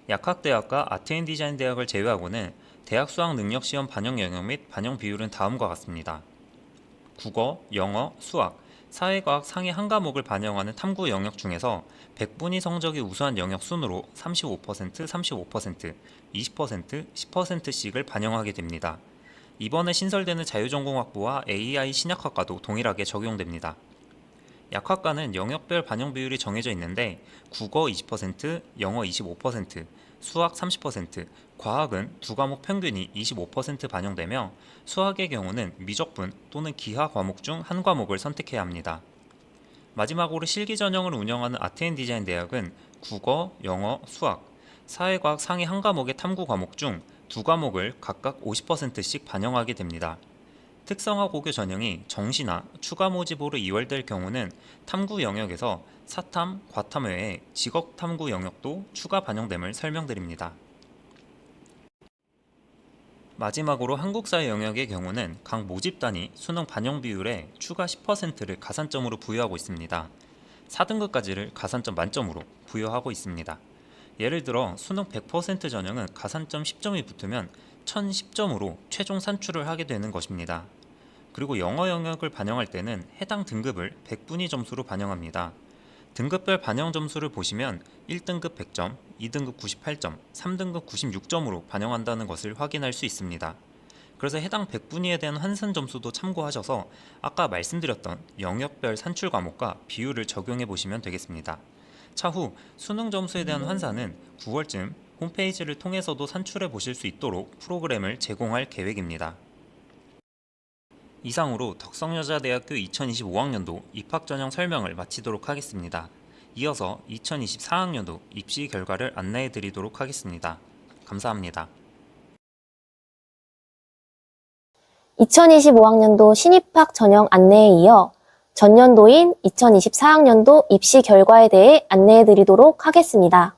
약학대학과 아트앤디자인 대학을 제외하고는 대학 수학 능력시험 반영 영역 및 반영 비율은 다음과 같습니다. 국어, 영어, 수학 사회과학 상위 한 과목을 반영하는 탐구 영역 중에서 100분위 성적이 우수한 영역 순으로 35%, 35%, 20%, 10%씩을 반영하게 됩니다. 이번에 신설되는 자유전공학부와 AI 신약학과도 동일하게 적용됩니다. 약학과는 영역별 반영 비율이 정해져 있는데 국어 20%, 영어 25%, 수학 30%, 과학은 두 과목 평균이 25% 반영되며 수학의 경우는 미적분 또는 기하 과목 중 한 과목을 선택해야 합니다. 마지막으로 실기 전형을 운영하는 아트앤디자인 대학은 국어, 영어, 수학, 사회과학 상위 한 과목의 탐구 과목 중 두 과목을 각각 50%씩 반영하게 됩니다. 특성화 고교 전형이 정시나 추가 모집으로 이월될 경우는 탐구 영역에서 사탐, 과탐 외에 직업 탐구 영역도 추가 반영됨을 설명드립니다. 마지막으로 한국사회 영역의 경우는 각 모집단이 수능 반영 비율에 추가 10%를 가산점으로 부여하고 있습니다. 4등급까지를 가산점 만점으로 부여하고 있습니다. 예를 들어 수능 100% 전형은 가산점 10점이 붙으면 1010점으로 최종 산출을 하게 되는 것입니다. 그리고 영어 영역을 반영할 때는 해당 등급을 100분위 점수로 반영합니다. 등급별 반영 점수를 보시면 1등급 100점, 2등급 98점, 3등급 96점으로 반영한다는 것을 확인할 수 있습니다. 그래서 해당 100분위에 대한 환산 점수도 참고하셔서 아까 말씀드렸던 영역별 산출 과목과 비율을 적용해 보시면 되겠습니다. 차후 수능 점수에 대한 환산은 9월쯤 홈페이지를 통해서도 산출해 보실 수 있도록 프로그램을 제공할 계획입니다. 이상으로 덕성여자대학교 2025학년도 입학전형 설명을 마치도록 하겠습니다. 이어서 2024학년도 입시 결과를 안내해 드리도록 하겠습니다. 감사합니다. 2025학년도 신입학 전형 안내에 이어 전년도인 2024학년도 입시 결과에 대해 안내해 드리도록 하겠습니다.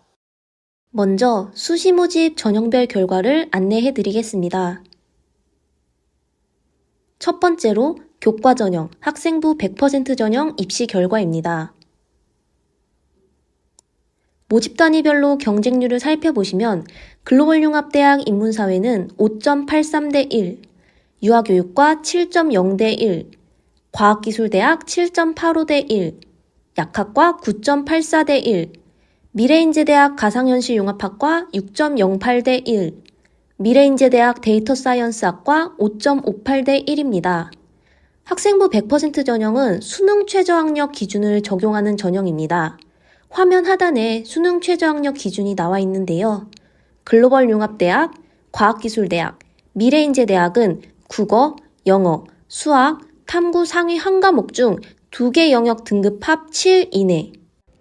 먼저 수시 모집 전형별 결과를 안내해 드리겠습니다. 첫 번째로 교과 전형, 학생부 100% 전형 입시 결과입니다. 모집 단위별로 경쟁률을 살펴보시면 글로벌융합대학 인문사회는 5.83대 1, 유아교육과 7.0대 1, 과학기술대학 7.85대 1, 약학과 9.84대 1, 미래인재대학 가상현실융합학과 6.08대 1, 미래인재대학 데이터사이언스학과 5.58대 1입니다. 학생부 100% 전형은 수능 최저학력 기준을 적용하는 전형입니다. 화면 하단에 수능 최저학력 기준이 나와 있는데요. 글로벌융합대학, 과학기술대학, 미래인재대학은 국어, 영어, 수학, 탐구 상위 한 과목 중 2개 영역 등급 합 7 이내.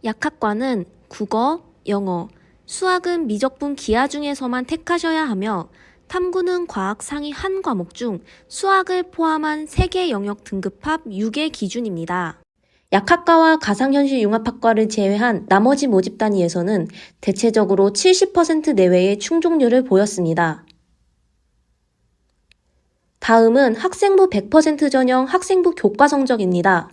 약학과는 국어, 영어, 수학은 미적분 기하 중에서만 택하셔야 하며 탐구는 과학 상위 한 과목 중 수학을 포함한 3개 영역 등급 합 6의 기준입니다. 약학과와 가상현실융합학과를 제외한 나머지 모집 단위에서는 대체적으로 70% 내외의 충족률을 보였습니다. 다음은 학생부 100% 전형 학생부 교과 성적입니다.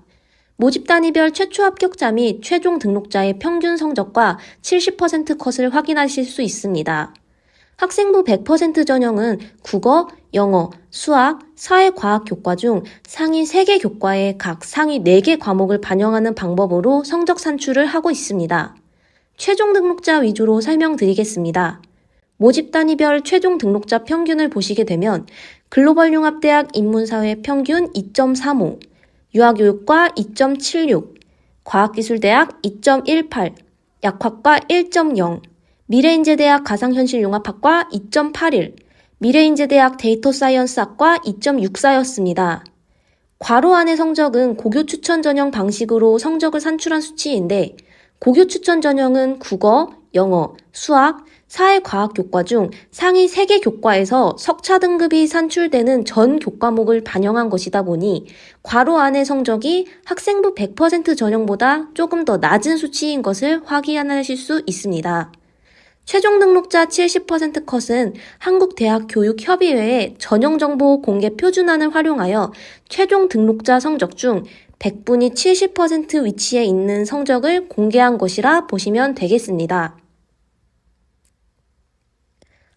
모집 단위별 최초 합격자 및 최종 등록자의 평균 성적과 70% 컷을 확인하실 수 있습니다. 학생부 100% 전형은 국어, 영어, 수학, 사회과학 교과 중 상위 3개 교과에 각 상위 4개 과목을 반영하는 방법으로 성적 산출을 하고 있습니다. 최종 등록자 위주로 설명드리겠습니다. 모집 단위별 최종 등록자 평균을 보시게 되면 글로벌융합대학 인문사회 평균 2.35, 유아교육과 2.76, 과학기술대학 2.18, 약학과 1.0, 미래인재대학 가상현실융합학과 2.81, 미래인재대학 데이터사이언스학과 2.64였습니다. 괄호 안의 성적은 고교 추천 전형 방식으로 성적을 산출한 수치인데 고교 추천 전형은 국어, 영어, 수학, 사회과학 교과 중 상위 3개 교과에서 석차 등급이 산출되는 전 교과목을 반영한 것이다 보니 괄호 안의 성적이 학생부 100% 전형보다 조금 더 낮은 수치인 것을 확인하실 수 있습니다. 최종 등록자 70% 컷은 한국대학교육협의회의 전형정보 공개 표준안을 활용하여 최종 등록자 성적 중 100분위 70% 위치에 있는 성적을 공개한 것이라 보시면 되겠습니다.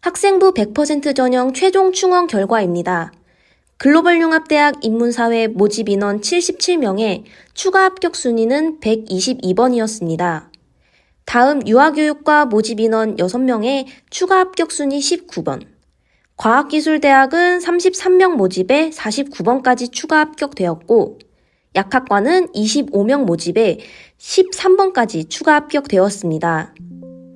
학생부 100% 전형 최종 충원 결과입니다. 글로벌융합대학 인문사회 모집 인원 77명에 추가 합격 순위는 122번이었습니다. 다음 유아교육과 모집 인원 6명에 추가 합격 순위 19번. 과학기술대학은 33명 모집에 49번까지 추가 합격되었고, 약학과는 25명 모집에 13번까지 추가 합격되었습니다.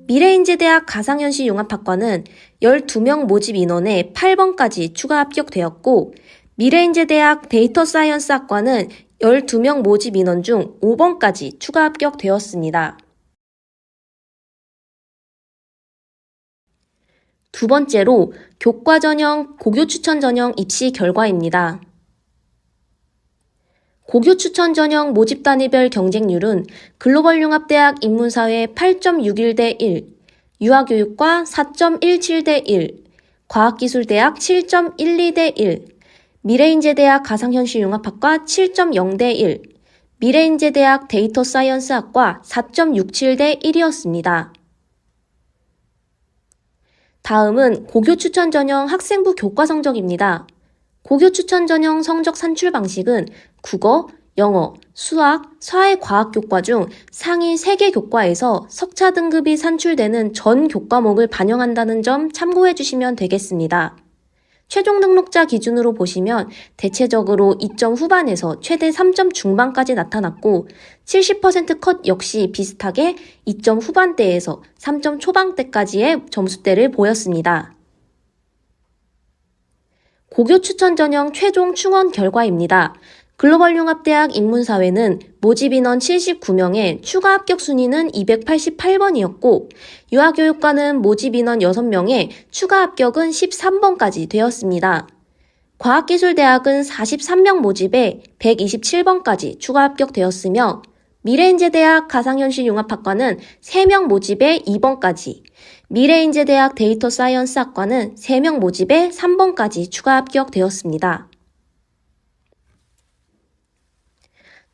미래인재대학 가상현실융합학과는 12명 모집 인원에 8번까지 추가 합격되었고, 미래인재대학 데이터사이언스학과는 12명 모집 인원 중 5번까지 추가 합격되었습니다. 두 번째로 교과 전형, 고교 추천 전형 입시 결과입니다. 고교 추천 전형 모집 단위별 경쟁률은 글로벌융합대학 인문사회 8.61대 1, 유아교육과 4.17대 1, 과학기술대학 7.12대 1, 미래인재대학 가상현실융합학과 7.0대 1, 미래인재대학 데이터사이언스학과 4.67대 1이었습니다. 다음은 고교 추천 전형 학생부 교과 성적입니다. 고교 추천 전형 성적 산출 방식은 국어, 영어, 수학, 사회과학 교과 중 상위 3개 교과에서 석차 등급이 산출되는 전 교과목을 반영한다는 점 참고해 주시면 되겠습니다. 최종 등록자 기준으로 보시면 대체적으로 2점 후반에서 최대 3점 중반까지 나타났고 70% 컷 역시 비슷하게 2점 후반대에서 3점 초반대까지의 점수대를 보였습니다. 고교 추천 전형 최종 충원 결과입니다. 글로벌융합대학 인문사회는 모집 인원 79명에 추가 합격 순위는 288번이었고 유아교육과는 모집 인원 6명에 추가 합격은 13번까지 되었습니다. 과학기술대학은 43명 모집에 127번까지 추가 합격되었으며 미래인재대학 가상현실융합학과는 3명 모집에 2번까지, 미래인재대학 데이터사이언스학과는 3명 모집에 3번까지 추가 합격되었습니다.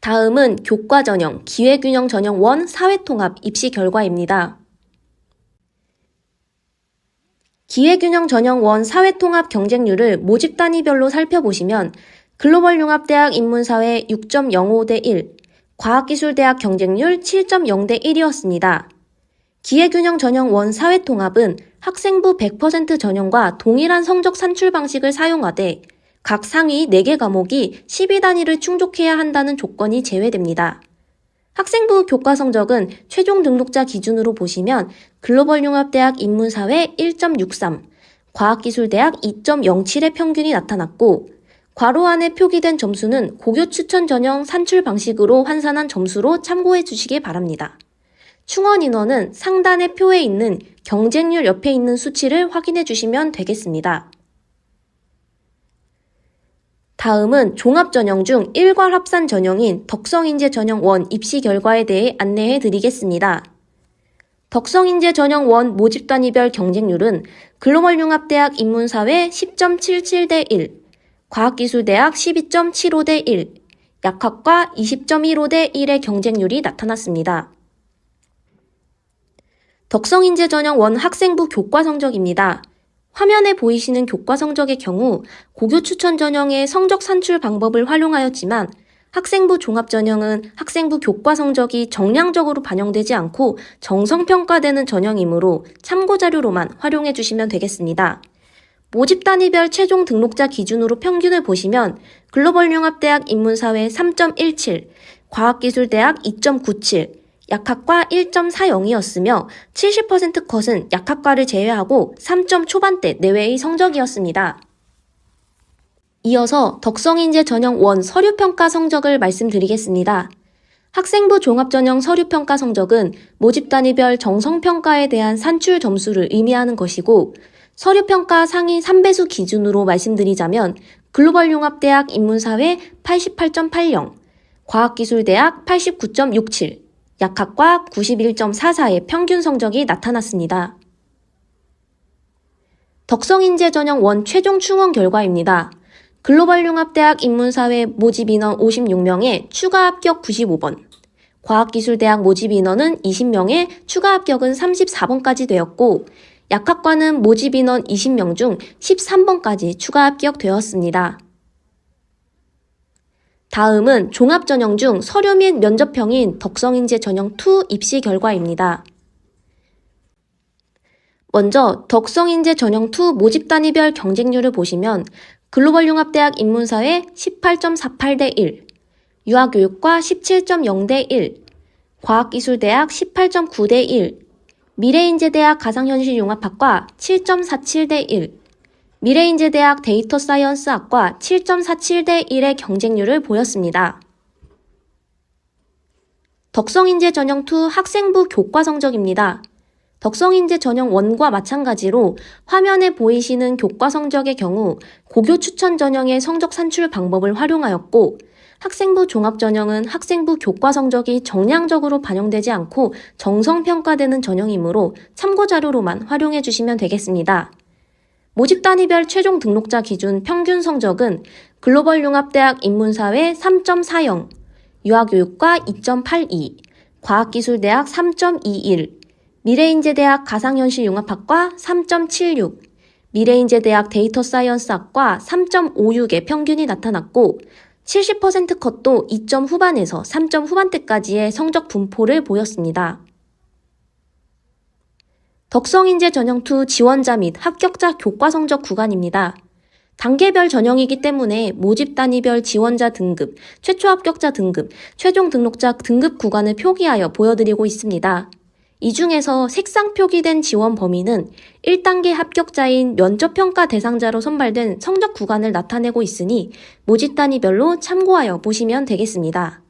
다음은 교과 전형, 기회균형 전형 1 사회통합 입시 결과입니다. 기회균형 전형 1 사회통합 경쟁률을 모집 단위별로 살펴보시면 글로벌융합대학 인문사회 6.05대 1, 과학기술대학 경쟁률 7.0대 1이었습니다. 기회균형 전형 1 사회통합은 학생부 100% 전형과 동일한 성적 산출 방식을 사용하되 각 상위 4개 과목이 12단위를 충족해야 한다는 조건이 제외됩니다. 학생부 교과 성적은 최종 등록자 기준으로 보시면 글로벌융합대학 인문사회 1.63, 과학기술대학 2.07의 평균이 나타났고 괄호 안에 표기된 점수는 고교 추천 전형 산출 방식으로 환산한 점수로 참고해 주시기 바랍니다. 충원 인원은 상단의 표에 있는 경쟁률 옆에 있는 수치를 확인해 주시면 되겠습니다. 다음은 종합전형 중 일괄 합산 전형인 덕성인재 전형 1 입시 결과에 대해 안내해 드리겠습니다. 덕성인재 전형 1 모집 단위별 경쟁률은 글로벌융합대학 인문사회 10.77대 1, 과학기술대학 12.75대 1, 약학과 20.15대 1의 경쟁률이 나타났습니다. 덕성인재 전형 1 학생부 교과 성적입니다. 화면에 보이시는 교과 성적의 경우 고교 추천 전형의 성적 산출 방법을 활용하였지만 학생부 종합 전형은 학생부 교과 성적이 정량적으로 반영되지 않고 정성평가되는 전형이므로 참고자료로만 활용해 주시면 되겠습니다. 모집 단위별 최종 등록자 기준으로 평균을 보시면 글로벌융합대학 인문사회 3.17, 과학기술대학 2.97, 약학과 1.40이었으며 70% 컷은 약학과를 제외하고 3점 초반대 내외의 성적이었습니다. 이어서 덕성인재 전형 1 서류평가 성적을 말씀드리겠습니다. 학생부 종합전형 서류평가 성적은 모집 단위별 정성평가에 대한 산출 점수를 의미하는 것이고 서류평가 상위 3배수 기준으로 말씀드리자면 글로벌융합대학 인문사회 88.80, 과학기술대학 89.67, 약학과 91.44의 평균 성적이 나타났습니다. 덕성인재 전형 1 최종 충원 결과입니다. 글로벌융합대학 인문사회 모집 인원 56명에 추가 합격 95번, 과학기술대학 모집 인원은 20명에 추가 합격은 34번까지 되었고 약학과는 모집 인원 20명 중 13번까지 추가 합격되었습니다. 다음은 종합전형 중 서류 및 면접형인 덕성인재 전형 2 입시 결과입니다. 먼저 덕성인재 전형 2 모집 단위별 경쟁률을 보시면 글로벌융합대학 인문사회 18.48대 1, 유아교육과 17.0대 1, 과학기술대학 18.9대 1, 미래인재대학 가상현실융합학과 7.47대 1, 미래인재대학 데이터사이언스학과 7.47대 1의 경쟁률을 보였습니다. 덕성인재 전형 2 학생부 교과 성적입니다. 덕성인재 전형 1과 마찬가지로 화면에 보이시는 교과 성적의 경우 고교 추천 전형의 성적 산출 방법을 활용하였고, 학생부 종합 전형은 학생부 교과 성적이 정량적으로 반영되지 않고 정성평가되는 전형이므로 참고자료로만 활용해 주시면 되겠습니다. 모집 단위별 최종 등록자 기준 평균 성적은 글로벌융합대학 인문사회 3.40, 유아교육과 2.82, 과학기술대학 3.21, 미래인재대학 가상현실융합학과 3.76, 미래인재대학 데이터사이언스학과 3.56의 평균이 나타났고 70% 컷도 2점 후반에서 3점 후반대까지의 성적 분포를 보였습니다. 덕성인재 전형 2 지원자 및 합격자 교과 성적 구간입니다. 단계별 전형이기 때문에 모집 단위별 지원자 등급, 최초 합격자 등급, 최종 등록자 등급 구간을 표기하여 보여드리고 있습니다. 이 중에서 색상 표기된 지원 범위는 1단계 합격자인 면접평가 대상자로 선발된 성적 구간을 나타내고 있으니 모집 단위별로 참고하여 보시면 되겠습니다.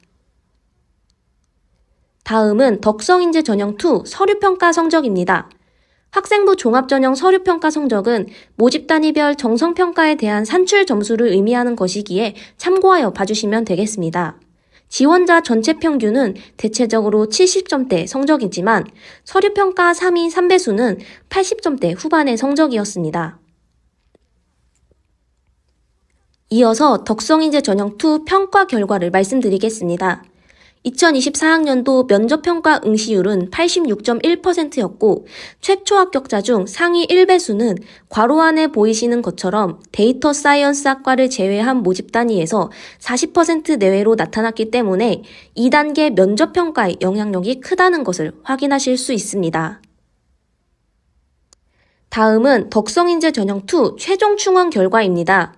다음은 덕성인재 전형 2 서류평가 성적입니다. 학생부 종합전형 서류평가 성적은 모집 단위별 정성평가에 대한 산출 점수를 의미하는 것이기에 참고하여 봐주시면 되겠습니다. 지원자 전체 평균은 대체적으로 70점대 성적이지만 서류평가 3위 3배수는 80점대 후반의 성적이었습니다. 이어서 덕성인재 전형 2 평가 결과를 말씀드리겠습니다. 2024학년도 면접평가 응시율은 86.1%였고 최초 합격자 중 상위 1배수는 괄호 안에 보이시는 것처럼 데이터 사이언스 학과를 제외한 모집 단위에서 40% 내외로 나타났기 때문에 2단계 면접평가의 영향력이 크다는 것을 확인하실 수 있습니다. 다음은 덕성인재 전형 2 최종 충원 결과입니다.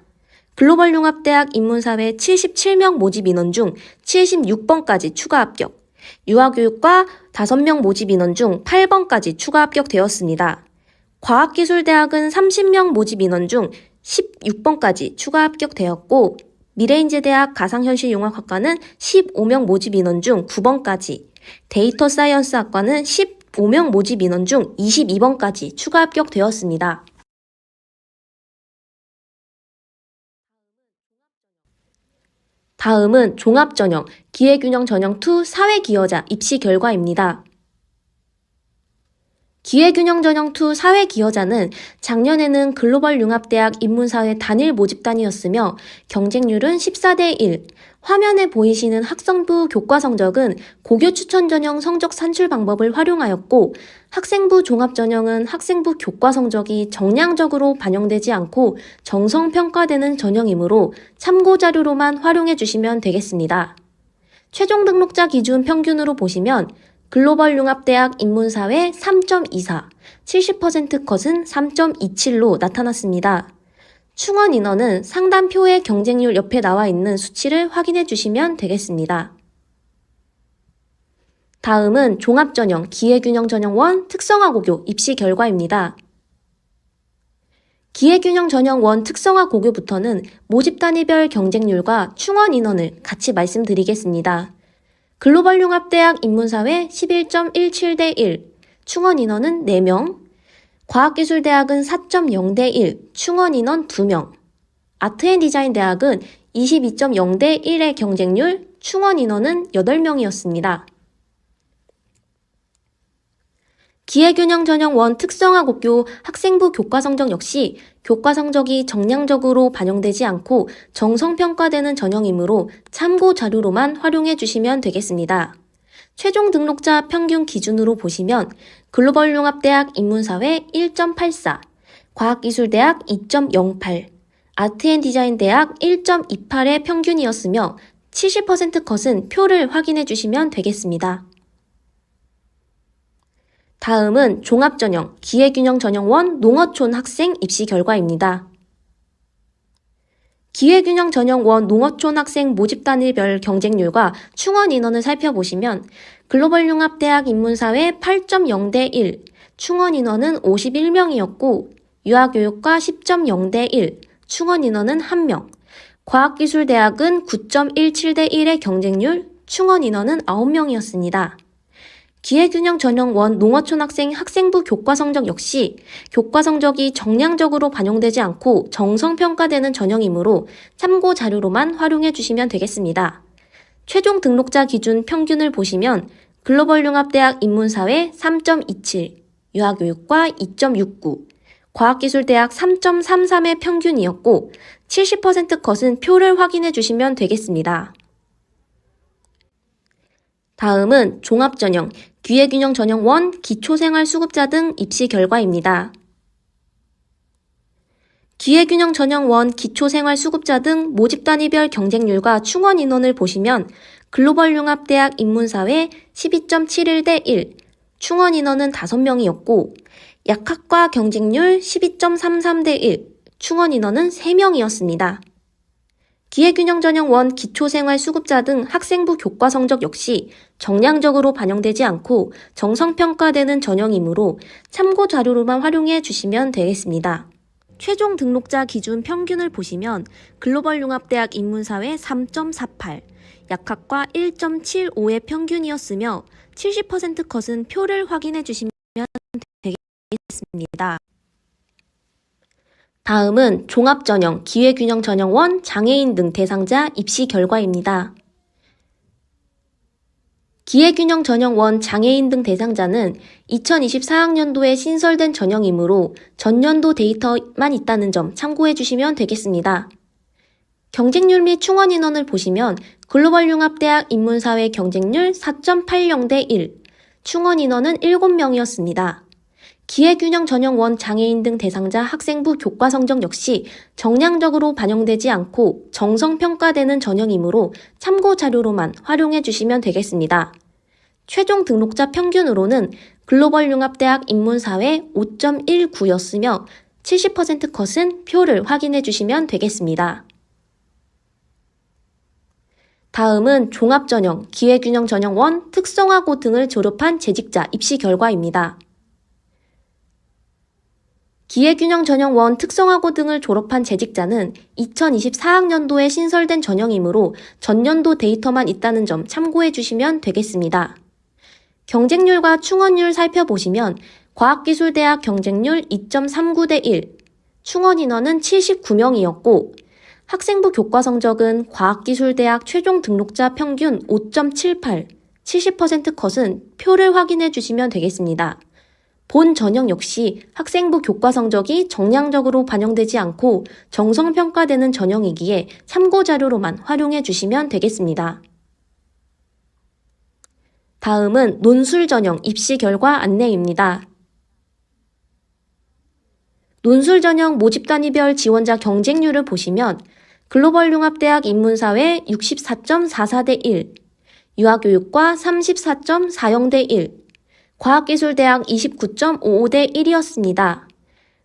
글로벌융합대학 인문사회 77명 모집 인원 중 76번까지 추가 합격, 유아교육과 5명 모집 인원 중 8번까지 추가 합격되었습니다. 과학기술대학은 30명 모집 인원 중 16번까지 추가 합격되었고, 미래인재대학 가상현실융합학과는 15명 모집 인원 중 9번까지, 데이터 사이언스 학과는 15명 모집 인원 중 22번까지 추가 합격되었습니다. 다음은 종합전형, 기회균형 전형 2 사회기여자 입시 결과입니다. 기회균형 전형 2 사회기여자는 작년에는 글로벌융합대학 인문사회 단일 모집단이었으며 경쟁률은 14대 1, 화면에 보이시는 학생부 교과 성적은 고교 추천 전형 성적 산출 방법을 활용하였고 학생부 종합 전형은 학생부 교과 성적이 정량적으로 반영되지 않고 정성평가되는 전형이므로 참고자료로만 활용해 주시면 되겠습니다. 최종 등록자 기준 평균으로 보시면 글로벌융합대학 인문사회 3.24, 70% 컷은 3.27로 나타났습니다. 충원 인원은 상단표의 경쟁률 옆에 나와 있는 수치를 확인해 주시면 되겠습니다. 다음은 종합전형, 기회균형 전형 1 특성화고교 입시 결과입니다. 기회균형 전형 1 특성화고교부터는 모집 단위별 경쟁률과 충원 인원을 같이 말씀드리겠습니다. 글로벌융합대학 인문사회 11.17대 1, 충원 인원은 4명, 과학기술대학은 4.0대 1, 충원 인원 2명, 아트앤디자인대학은 22.0대 1의 경쟁률, 충원 인원은 8명이었습니다. 기회균형 전형 1 특성화고교 학생부 교과 성적 역시 교과 성적이 정량적으로 반영되지 않고 정성평가되는 전형이므로 참고 자료로만 활용해 주시면 되겠습니다. 최종 등록자 평균 기준으로 보시면 글로벌융합대학 인문사회 1.84, 과학기술대학 2.08, 아트앤디자인대학 1.28의 평균이었으며 70% 컷은 표를 확인해 주시면 되겠습니다. 다음은 종합전형, 기회균형전형1 농어촌 학생 입시 결과입니다. 기회균형전형1 농어촌 학생 모집 단위별 경쟁률과 충원 인원을 살펴보시면 글로벌융합대학 인문사회 8.0대 1, 충원 인원은 51명이었고 유아교육과 10.0대 1, 충원 인원은 1명, 과학기술대학은 9.17대 1의 경쟁률, 충원 인원은 9명이었습니다. 기회균형 전형 1 농어촌 학생 학생부 교과 성적 역시 교과 성적이 정량적으로 반영되지 않고 정성평가되는 전형이므로 참고 자료로만 활용해 주시면 되겠습니다. 최종 등록자 기준 평균을 보시면 글로벌융합대학 인문사회 3.27, 유아교육과 2.69, 과학기술대학 3.33의 평균이었고 70% 컷은 표를 확인해 주시면 되겠습니다. 다음은 종합전형, 기회균형전형 1 기초생활수급자 등 입시 결과입니다. 기회균형전형 1 기초생활수급자 등 모집 단위별 경쟁률과 충원 인원을 보시면 글로벌융합대학 인문사회 12.71대 1, 충원 인원은 5명이었고 약학과 경쟁률 12.33대 1, 충원 인원은 3명이었습니다. 기회균형전형 1 기초생활수급자 등 학생부 교과 성적 역시 정량적으로 반영되지 않고 정성평가되는 전형이므로 참고 자료로만 활용해 주시면 되겠습니다. 최종 등록자 기준 평균을 보시면 글로벌융합대학 인문사회 3.48, 약학과 1.75의 평균이었으며 70% 컷은 표를 확인해 주시면 되겠습니다. 다음은 종합전형, 기회균형전형 1 장애인 등 대상자 입시 결과입니다. 기회균형전형 1 장애인 등 대상자는 2024학년도에 신설된 전형이므로 전년도 데이터만 있다는 점 참고해 주시면 되겠습니다. 경쟁률 및 충원 인원을 보시면 글로벌융합대학 인문사회 경쟁률 4.80대 1, 충원 인원은 7명이었습니다. 기회균형 전형 1 장애인 등 대상자 학생부 교과 성적 역시 정량적으로 반영되지 않고 정성평가되는 전형이므로 참고 자료로만 활용해 주시면 되겠습니다. 최종 등록자 평균으로는 글로벌융합대학 인문사회 5.19였으며 70% 컷은 표를 확인해 주시면 되겠습니다. 다음은 종합전형, 기회균형 전형 1 특성화고 등을 졸업한 재직자 입시 결과입니다. 기회균형 전형 1 특성화고 등을 졸업한 재직자는 2024학년도에 신설된 전형이므로 전년도 데이터만 있다는 점 참고해 주시면 되겠습니다. 경쟁률과 충원율 살펴보시면 과학기술대학 경쟁률 2.39대 1, 충원 인원은 79명이었고 학생부 교과 성적은 과학기술대학 최종 등록자 평균 5.78, 70% 컷은 표를 확인해 주시면 되겠습니다. 본 전형 역시 학생부 교과 성적이 정량적으로 반영되지 않고 정성평가되는 전형이기에 참고자료로만 활용해 주시면 되겠습니다. 다음은 논술 전형 입시 결과 안내입니다. 논술 전형 모집 단위별 지원자 경쟁률을 보시면 글로벌융합대학 인문사회 64.44대 1, 유아교육과 34.40대 1, 과학기술대학 29.55대 1이었습니다.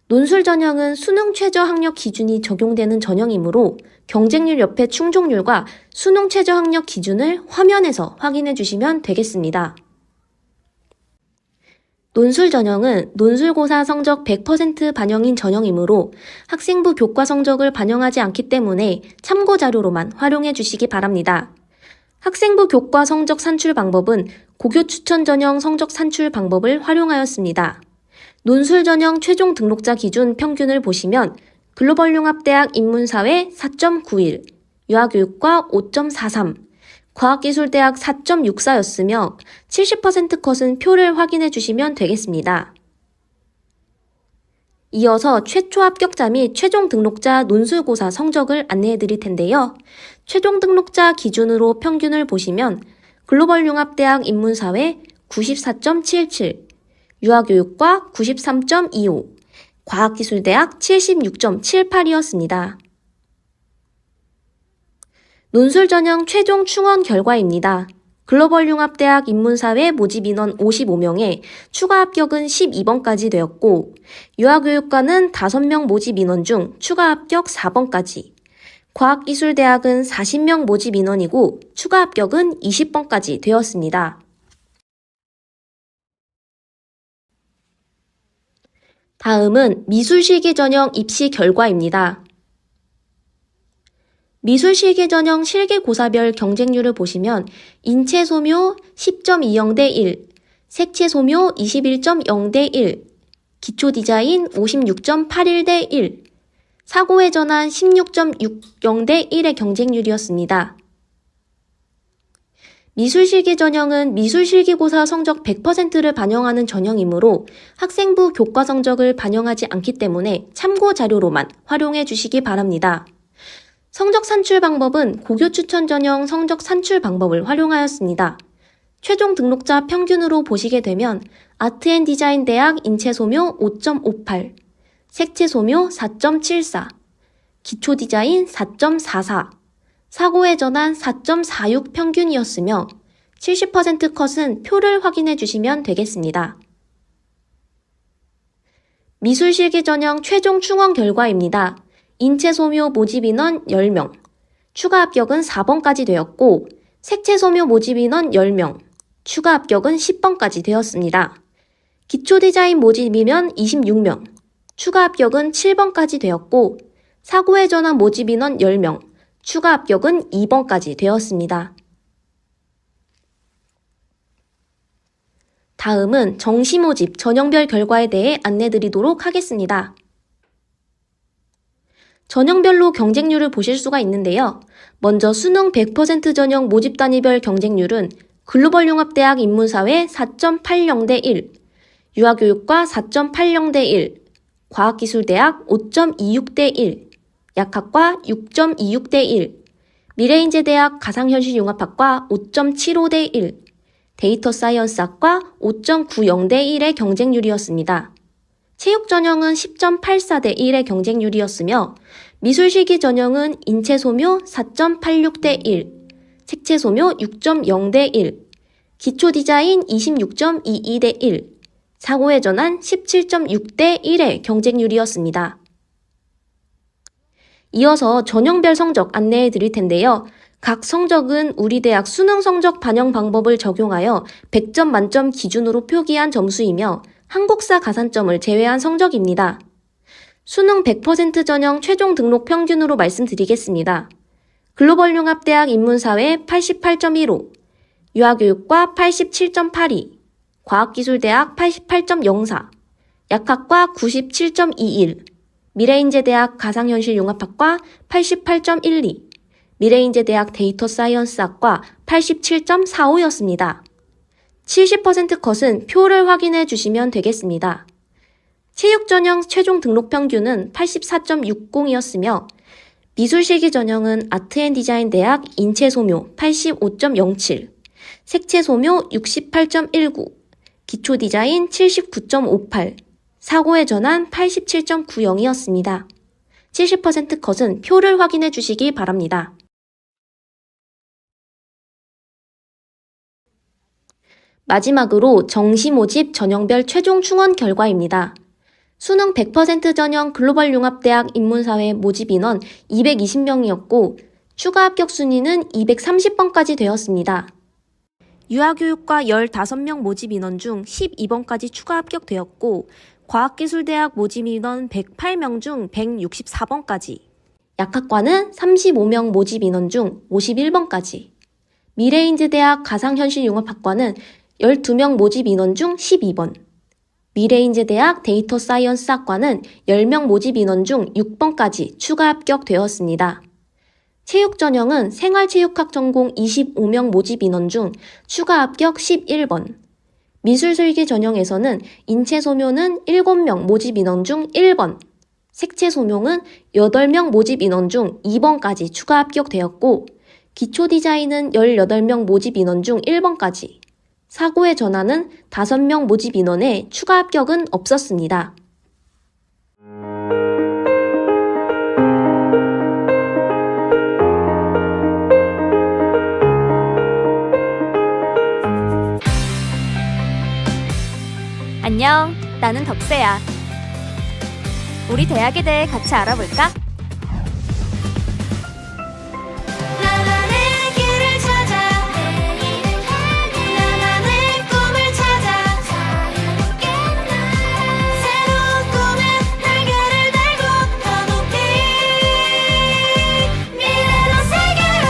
논술 전형은 수능 최저 학력 기준이 적용되는 전형이므로 경쟁률 옆에 충족률과 수능 최저 학력 기준을 화면에서 확인해 주시면 되겠습니다. 논술 전형은 논술고사 성적 100% 반영인 전형이므로 학생부 교과 성적을 반영하지 않기 때문에 참고 자료로만 활용해 주시기 바랍니다. 학생부 교과 성적 산출 방법은 고교 추천 전형 성적 산출 방법을 활용하였습니다. 논술 전형 최종 등록자 기준 평균을 보시면 글로벌융합대학 인문사회 4.91, 유아교육과 5.43, 과학기술대학 4.64였으며 70% 컷은 표를 확인해 주시면 되겠습니다. 이어서 최초 합격자 및 최종 등록자 논술고사 성적을 안내해 드릴 텐데요. 최종 등록자 기준으로 평균을 보시면 글로벌융합대학 인문사회 94.77, 유아교육과 93.25, 과학기술대학 76.78이었습니다. 논술 전형 최종 충원 결과입니다. 글로벌 융합대학 인문사회 모집 인원 55명에 추가 합격은 12번까지 되었고, 유아교육과는 5명 모집 인원 중 추가 합격 4번까지, 과학기술대학은 40명 모집 인원이고 추가 합격은 20번까지 되었습니다. 다음은 미술실기 전형 입시 결과입니다. 미술실기 전형 실기고사별 경쟁률을 보시면 인체 소묘 10.20 대 1, 색채 소묘 21.0 대 1, 기초 디자인 56.81 대 1, 사고의 전환 16.60 대 1의 경쟁률이었습니다. 미술실기 전형은 미술실기고사 성적 100%를 반영하는 전형이므로 학생부 교과 성적을 반영하지 않기 때문에 참고 자료로만 활용해 주시기 바랍니다. 성적 산출 방법은 고교 추천 전형 성적 산출 방법을 활용하였습니다. 최종 등록자 평균으로 보시게 되면 아트앤디자인대학 인체소묘 5.58, 색채소묘 4.74, 기초디자인 4.44, 사고의 전환 4.46 평균이었으며 70% 컷은 표를 확인해 주시면 되겠습니다. 미술실기 전형 최종 충원 결과입니다. 인체소묘 모집 인원 10명, 추가 합격은 4번까지 되었고 색채소묘 모집 인원 10명, 추가 합격은 10번까지 되었습니다. 기초디자인 모집이면 26명, 추가 합격은 7번까지 되었고 사고의 전환 모집 인원 10명, 추가 합격은 2번까지 되었습니다. 다음은 정시 모집 전형별 결과에 대해 안내드리도록 하겠습니다. 전형별로 경쟁률을 보실 수가 있는데요. 먼저 수능 100% 전형 모집 단위별 경쟁률은 글로벌 융합대학 인문사회 4.80 대 1, 유아교육과 4.80 대 1, 과학기술대학 5.26 대 1, 약학과 6.26 대 1, 미래인재대학 가상현실융합학과 5.75 대 1, 데이터 사이언스학과 5.90 대 1의 경쟁률이었습니다. 체육 전형은 10.84 대 1의 경쟁률이었으며 미술실기 전형은 인체소묘 4.86 대 1, 색채소묘 6.0 대 1, 기초디자인 26.22 대 1, 사고의 전환 17.6 대 1의 경쟁률이었습니다. 이어서 전형별 성적 안내해 드릴 텐데요. 각 성적은 우리 대학 수능 성적 반영 방법을 적용하여 100점 만점 기준으로 표기한 점수이며 한국사 가산점을 제외한 성적입니다. 수능 100% 전형 최종 등록 평균으로 말씀드리겠습니다. 글로벌 융합대학 인문사회 88.15, 유아교육과 87.82, 과학기술대학 88.04, 약학과 97.21, 미래인재대학 가상현실융합학과 88.12, 미래인재대학 데이터 사이언스학과 87.45였습니다. 70% 컷은 표를 확인해 주시면 되겠습니다. 체육 전형 최종 등록 평균은 84.60이었으며 미술실기 전형은 아트앤디자인대학 인체소묘 85.07, 색채소묘 68.19, 기초디자인 79.58, 사고의 전환 87.90이었습니다. 70% 컷은 표를 확인해 주시기 바랍니다. 마지막으로 정시 모집 전형별 최종 충원 결과입니다. 수능 100% 전형 글로벌 융합대학 인문사회 모집 인원 220명이었고 추가 합격 순위는 230번까지 되었습니다. 유아교육과 15명 모집 인원 중 12번까지 추가 합격되었고 과학기술대학 모집 인원 108명 중 164번까지, 약학과는 35명 모집 인원 중 51번까지, 미래인재대학 가상현실융합학과는 12명 모집 인원 중 12번, 미래인재대학 데이터 사이언스 학과는 10명 모집 인원 중 6번까지 추가 합격되었습니다. 체육 전형은 생활체육학 전공 25명 모집 인원 중 추가 합격 11번, 미술술기 전형에서는 인체소묘는 7명 모집 인원 중 1번, 색채소묘는 8명 모집 인원 중 2번까지 추가 합격되었고 기초디자인은 18명 모집 인원 중 1번까지, 사고의 전환은 5명 모집 인원에 추가 합격은 없었습니다. 안녕, 나는 덕세야. 우리 대학에 대해 같이 알아볼까? 나만의 길을 찾아 나만의 꿈을 찾아 자유롭게 새로운 꿈에 날개를 달고 더 높이 미래로 세계로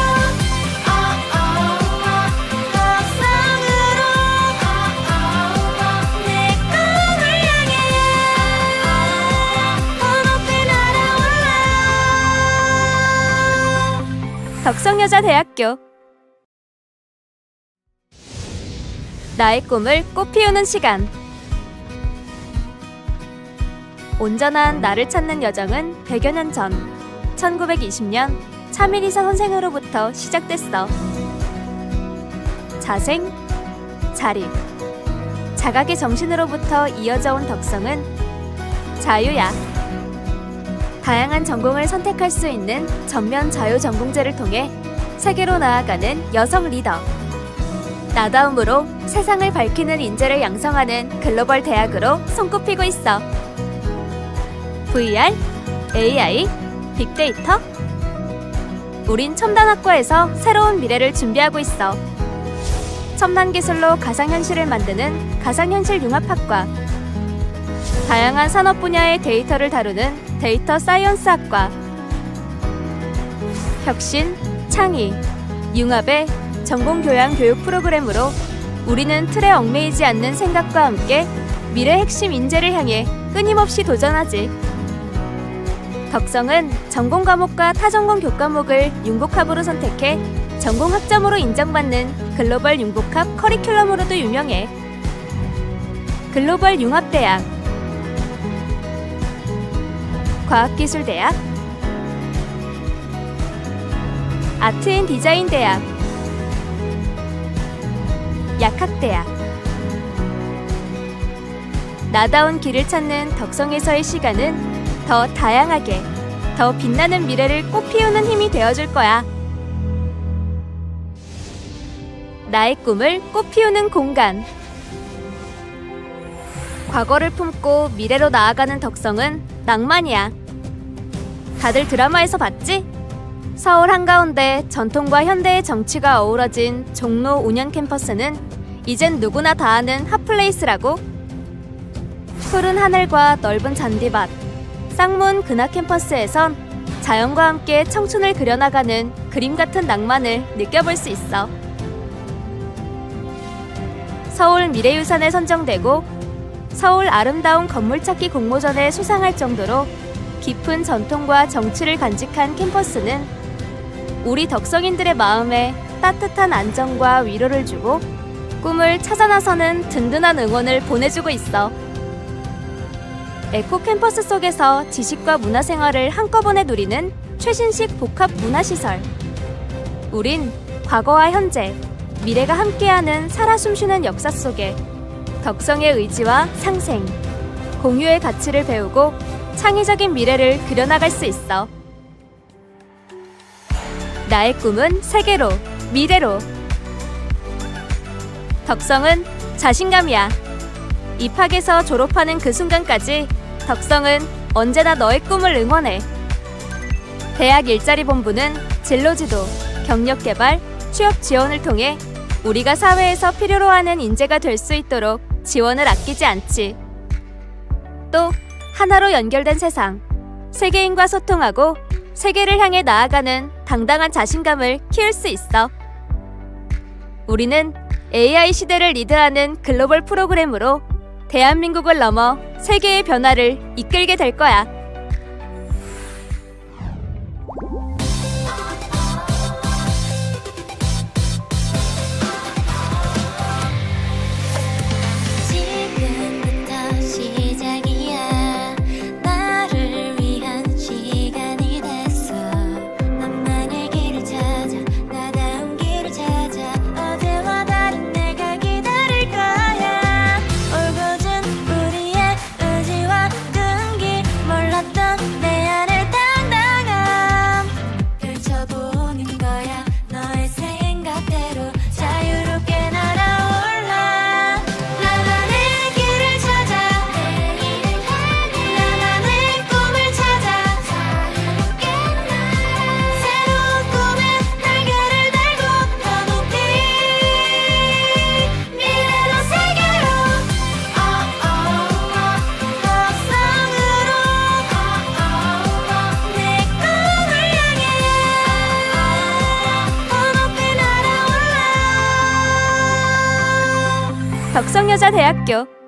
덕성으로 내 꿈을 향해 더 높이 날아올라 덕성여자대학교. 나의 꿈을 꽃 피우는 시간. 온전한 나를 찾는 여정은 100여 년 전 1920년 차미리사 선생으로부터 시작됐어. 자생, 자립, 자각의 정신으로부터 이어져 온 덕성은 자유야. 다양한 전공을 선택할 수 있는 전면 자유 전공제를 통해 세계로 나아가는 여성 리더. 나다움으로 세상을 밝히는 인재를 양성하는 글로벌 대학으로 손꼽히고 있어. VR, AI, 빅데이터. 우린 첨단학과에서 새로운 미래를 준비하고 있어. 첨단 기술로 가상현실을 만드는 가상현실 융합학과. 다양한 산업 분야의 데이터를 다루는 데이터 사이언스 학과. 혁신, 창의, 융합의 전공 교양 교육 프로그램으로 우리는 틀에 얽매이지 않는 생각과 함께 미래 핵심 인재를 향해 끊임없이 도전하지. 덕성은 전공 과목과 타전공 교과목을 융복합으로 선택해 전공 학점으로 인정받는 글로벌 융복합 커리큘럼으로도 유명해. 글로벌 융합대학, 과학기술대학, 아트앤디자인대학, 약학대학. 나다운 길을 찾는 덕성에서의 시간은 더 다양하게, 더 빛나는 미래를 꽃 피우는 힘이 되어줄 거야. 나의 꿈을 꽃 피우는 공간. 과거를 품고 미래로 나아가는 덕성은 낭만이야. 다들 드라마에서 봤지? 서울 한가운데 전통과 현대의 정치가 어우러진 종로 온양 캠퍼스는 이젠 누구나 다 아는 핫플레이스라고. 푸른 하늘과 넓은 잔디밭, 쌍문 근학 캠퍼스에선 자연과 함께 청춘을 그려나가는 그림 같은 낭만을 느껴볼 수 있어. 서울 미래유산에 선정되고 서울 아름다운 건물찾기 공모전에 수상할 정도로 깊은 전통과 정치를 간직한 캠퍼스는 우리 덕성인들의 마음에 따뜻한 안정과 위로를 주고 꿈을 찾아 나서는 든든한 응원을 보내주고 있어. 에코 캠퍼스 속에서 지식과 문화생활을 한꺼번에 누리는 최신식 복합 문화시설. 우린 과거와 현재, 미래가 함께하는 살아 숨쉬는 역사 속에 덕성의 의지와 상생, 공유의 가치를 배우고 창의적인 미래를 그려나갈 수 있어. 나의 꿈은 세계로, 미래로. 덕성은 자신감이야. 입학에서 졸업하는 그 순간까지 덕성은 언제나 너의 꿈을 응원해. 대학 일자리 본부는 진로지도, 경력개발, 취업 지원을 통해 우리가 사회에서 필요로 하는 인재가 될 수 있도록 지원을 아끼지 않지. 또 하나로 연결된 세상, 세계인과 소통하고 세계를 향해 나아가는 당당한 자신감을 키울 수 있어. 우리는 AI 시대를 리드하는 글로벌 프로그램으로 대한민국을 넘어 세계의 변화를 이끌게 될 거야. 지금부터 시작이야. 나를 위한 시간이 됐어. 나만의 길을 찾아, 나다운 길을 찾아. 어제와 다른 내가 기다릴 거야. 올곧은 우리의 의지와 끈기. 몰라 덕성여자대학교